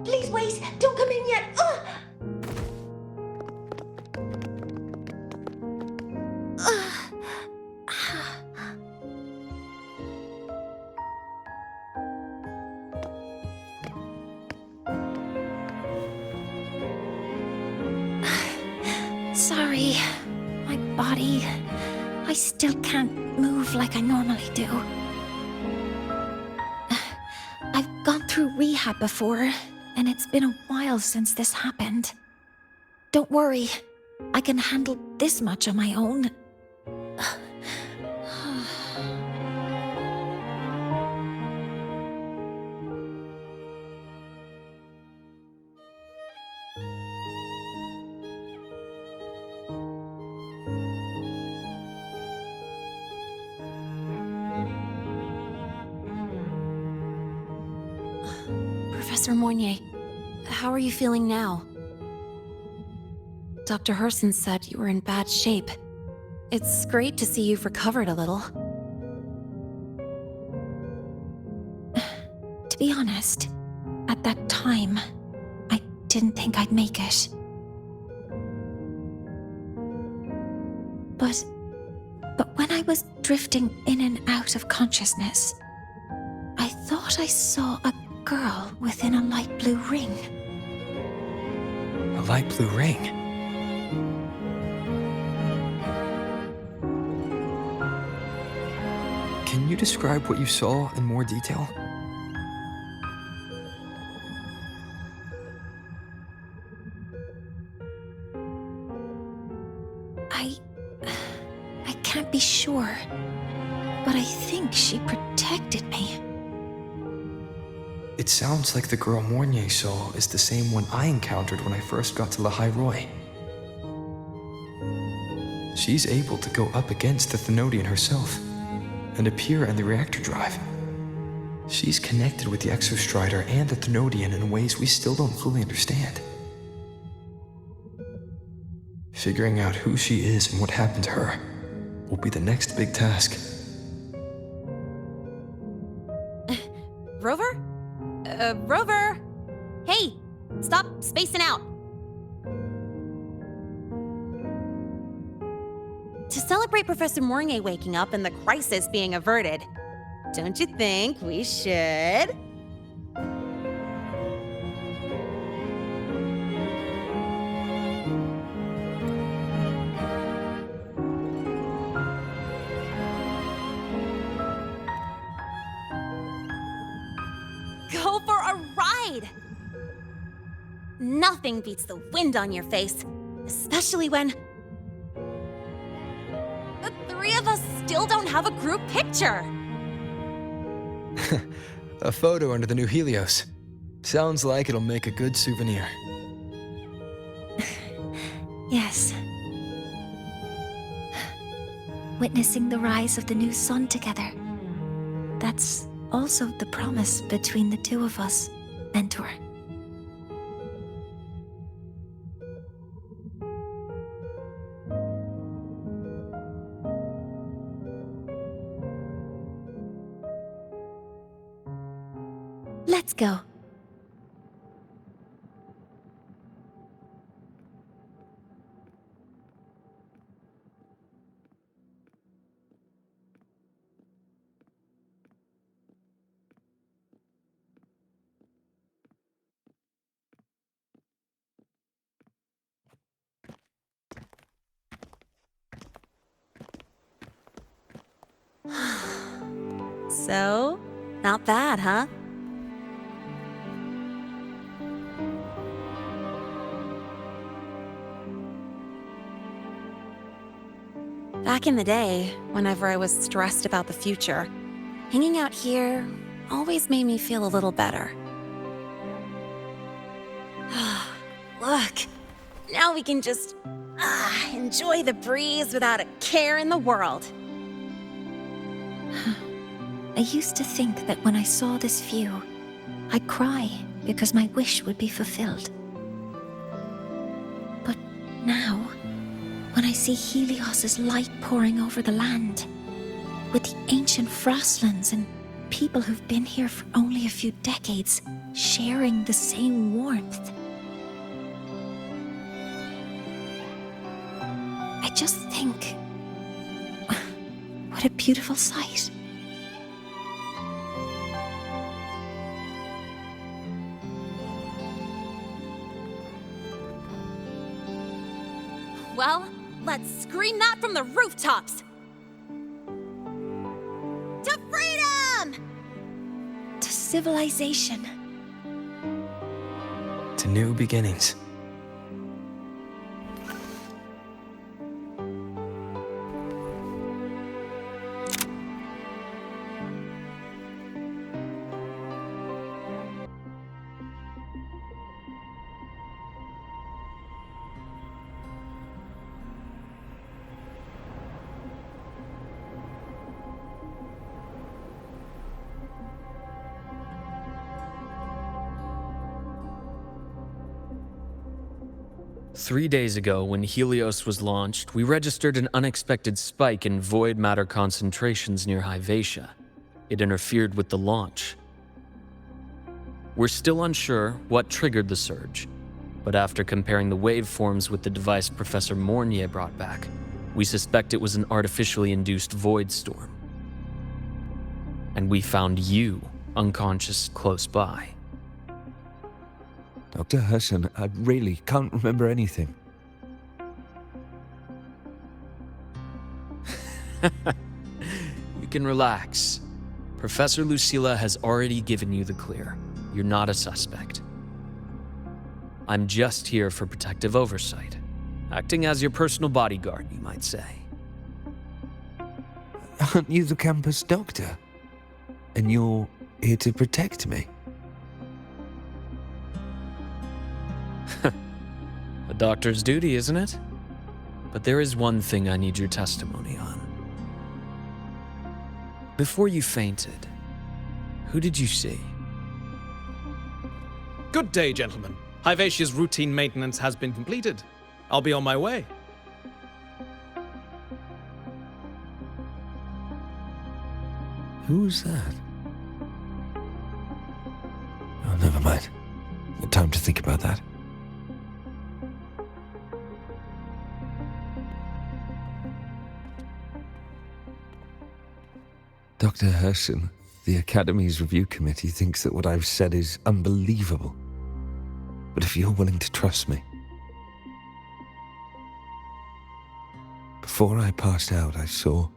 Please wait! Don't come in yet! Sorry. My body... I still can't move like I normally do. I've gone through rehab before, and it's been a while since this happened. Don't worry. I can handle this much on my own. Professor Mornier, how are you feeling now? Dr. Herson said you were in bad shape. It's great to see you've recovered a little. To be honest, at that time, I didn't think I'd make it. But when I was drifting in and out of consciousness, I thought I saw a girl within a light blue ring. A light blue ring? Can you describe what you saw in more detail? I can't be sure, but I think she protected me. It sounds like the girl Mornier saw is the same one I encountered when I first got to Lahai Roi. She's able to go up against the Thenodian herself and appear in the reactor drive. She's connected with the Exostrider and the Thenodian in ways we still don't fully understand. Figuring out who she is and what happened to her will be the next big task. Rover? Rover! Hey, stop spacing out. To celebrate Professor Mornier waking up and the crisis being averted, don't you think we should? Go for a ride! Nothing beats the wind on your face, especially when the three of us still don't have a group picture. A photo under the new Helios. Sounds like it'll make a good souvenir. Yes. Witnessing the rise of the new sun together. That's also the promise between the two of us, Mentor. Let's go. So, not bad, huh? Back in the day, whenever I was stressed about the future, hanging out here always made me feel a little better. Look, now we can just enjoy the breeze without a care in the world. I used to think that when I saw this view, I'd cry because my wish would be fulfilled. But now, when I see Helios's light pouring over the land, with the ancient frostlands and people who've been here for only a few decades sharing the same warmth, I just think, what a beautiful sight. Well, let's scream that from the rooftops! To freedom! To civilization. To new beginnings. Three days ago, when Helios was launched, we registered an unexpected spike in void matter concentrations near Hyvatia. It interfered with the launch. We're still unsure what triggered the surge, but after comparing the waveforms with the device Professor Mornier brought back, we suspect it was an artificially induced void storm. And we found you unconscious close by. Dr. Herson, I really can't remember anything. You can relax. Professor Lucilla has already given you the clear. You're not a suspect. I'm just here for protective oversight, acting as your personal bodyguard, you might say. Aren't you the campus doctor? And you're here to protect me? A doctor's duty, isn't it? But there is one thing I need your testimony on. Before you fainted, who did you see? Good day, gentlemen. Hyvatia's routine maintenance has been completed. I'll be on my way. Who's that? Oh, never mind. No time to think about that. Dr. Herson, the Academy's review committee thinks that what I've said is unbelievable. But if you're willing to trust me... Before I passed out, I saw...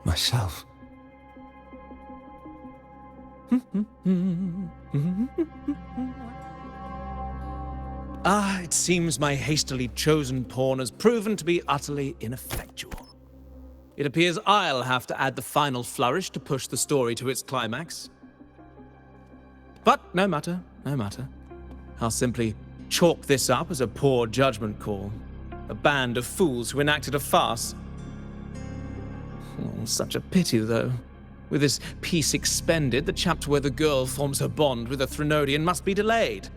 myself. It seems my hastily chosen pawn has proven to be utterly ineffectual. It appears I'll have to add the final flourish to push the story to its climax. But no matter, no matter. I'll simply chalk this up as a poor judgment call. A band of fools who enacted a farce. Oh, such a pity, though. With this peace expended, the chapter where the girl forms her bond with a Threnodian must be delayed.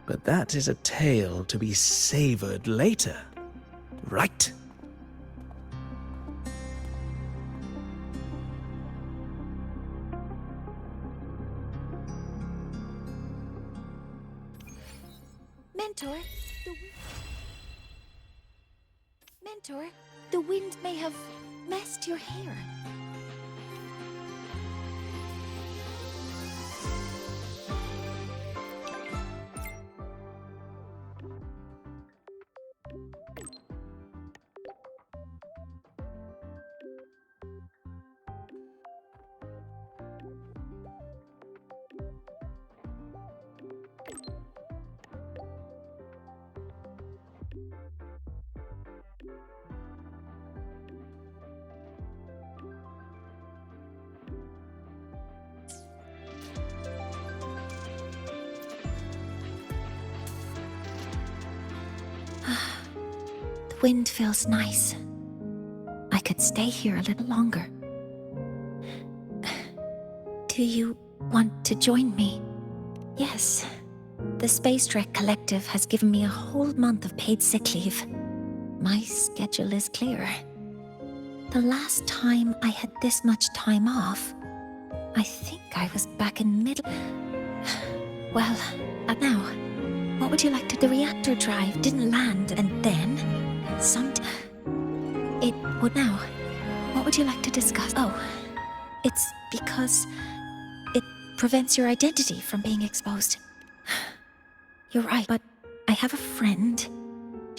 But that is a tale to be savored later, right? Mentor, the wind may have messed your hair. The wind feels nice. I could stay here a little longer. Do you want to join me? Yes. The Space Trek Collective has given me a whole month of paid sick leave. My schedule is clear. The last time I had this much time off, I think I was back in middle... Well, now, what would you like to... The reactor drive didn't land, and then... It would now. What would you like to discuss? Oh, it's because it prevents your identity from being exposed. You're right, but I have a friend.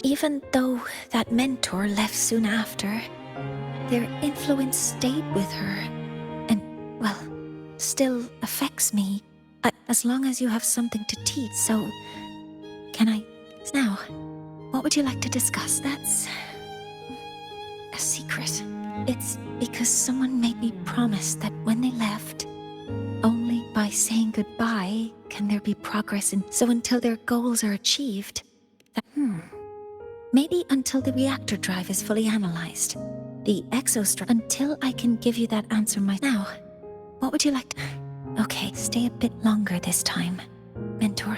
Even though that mentor left soon after, their influence stayed with her and, well, still affects me. As long as you have something to teach, so... Can I... Now, what would you like to discuss? That's... a secret. It's because someone made me promise that when they left, only by saying goodbye can there be progress in... So until their goals are achieved... Maybe until the reactor drive is fully analyzed. The exostructure... Until I can give you that answer Now, what would you like to... Okay, stay a bit longer this time, Mentor.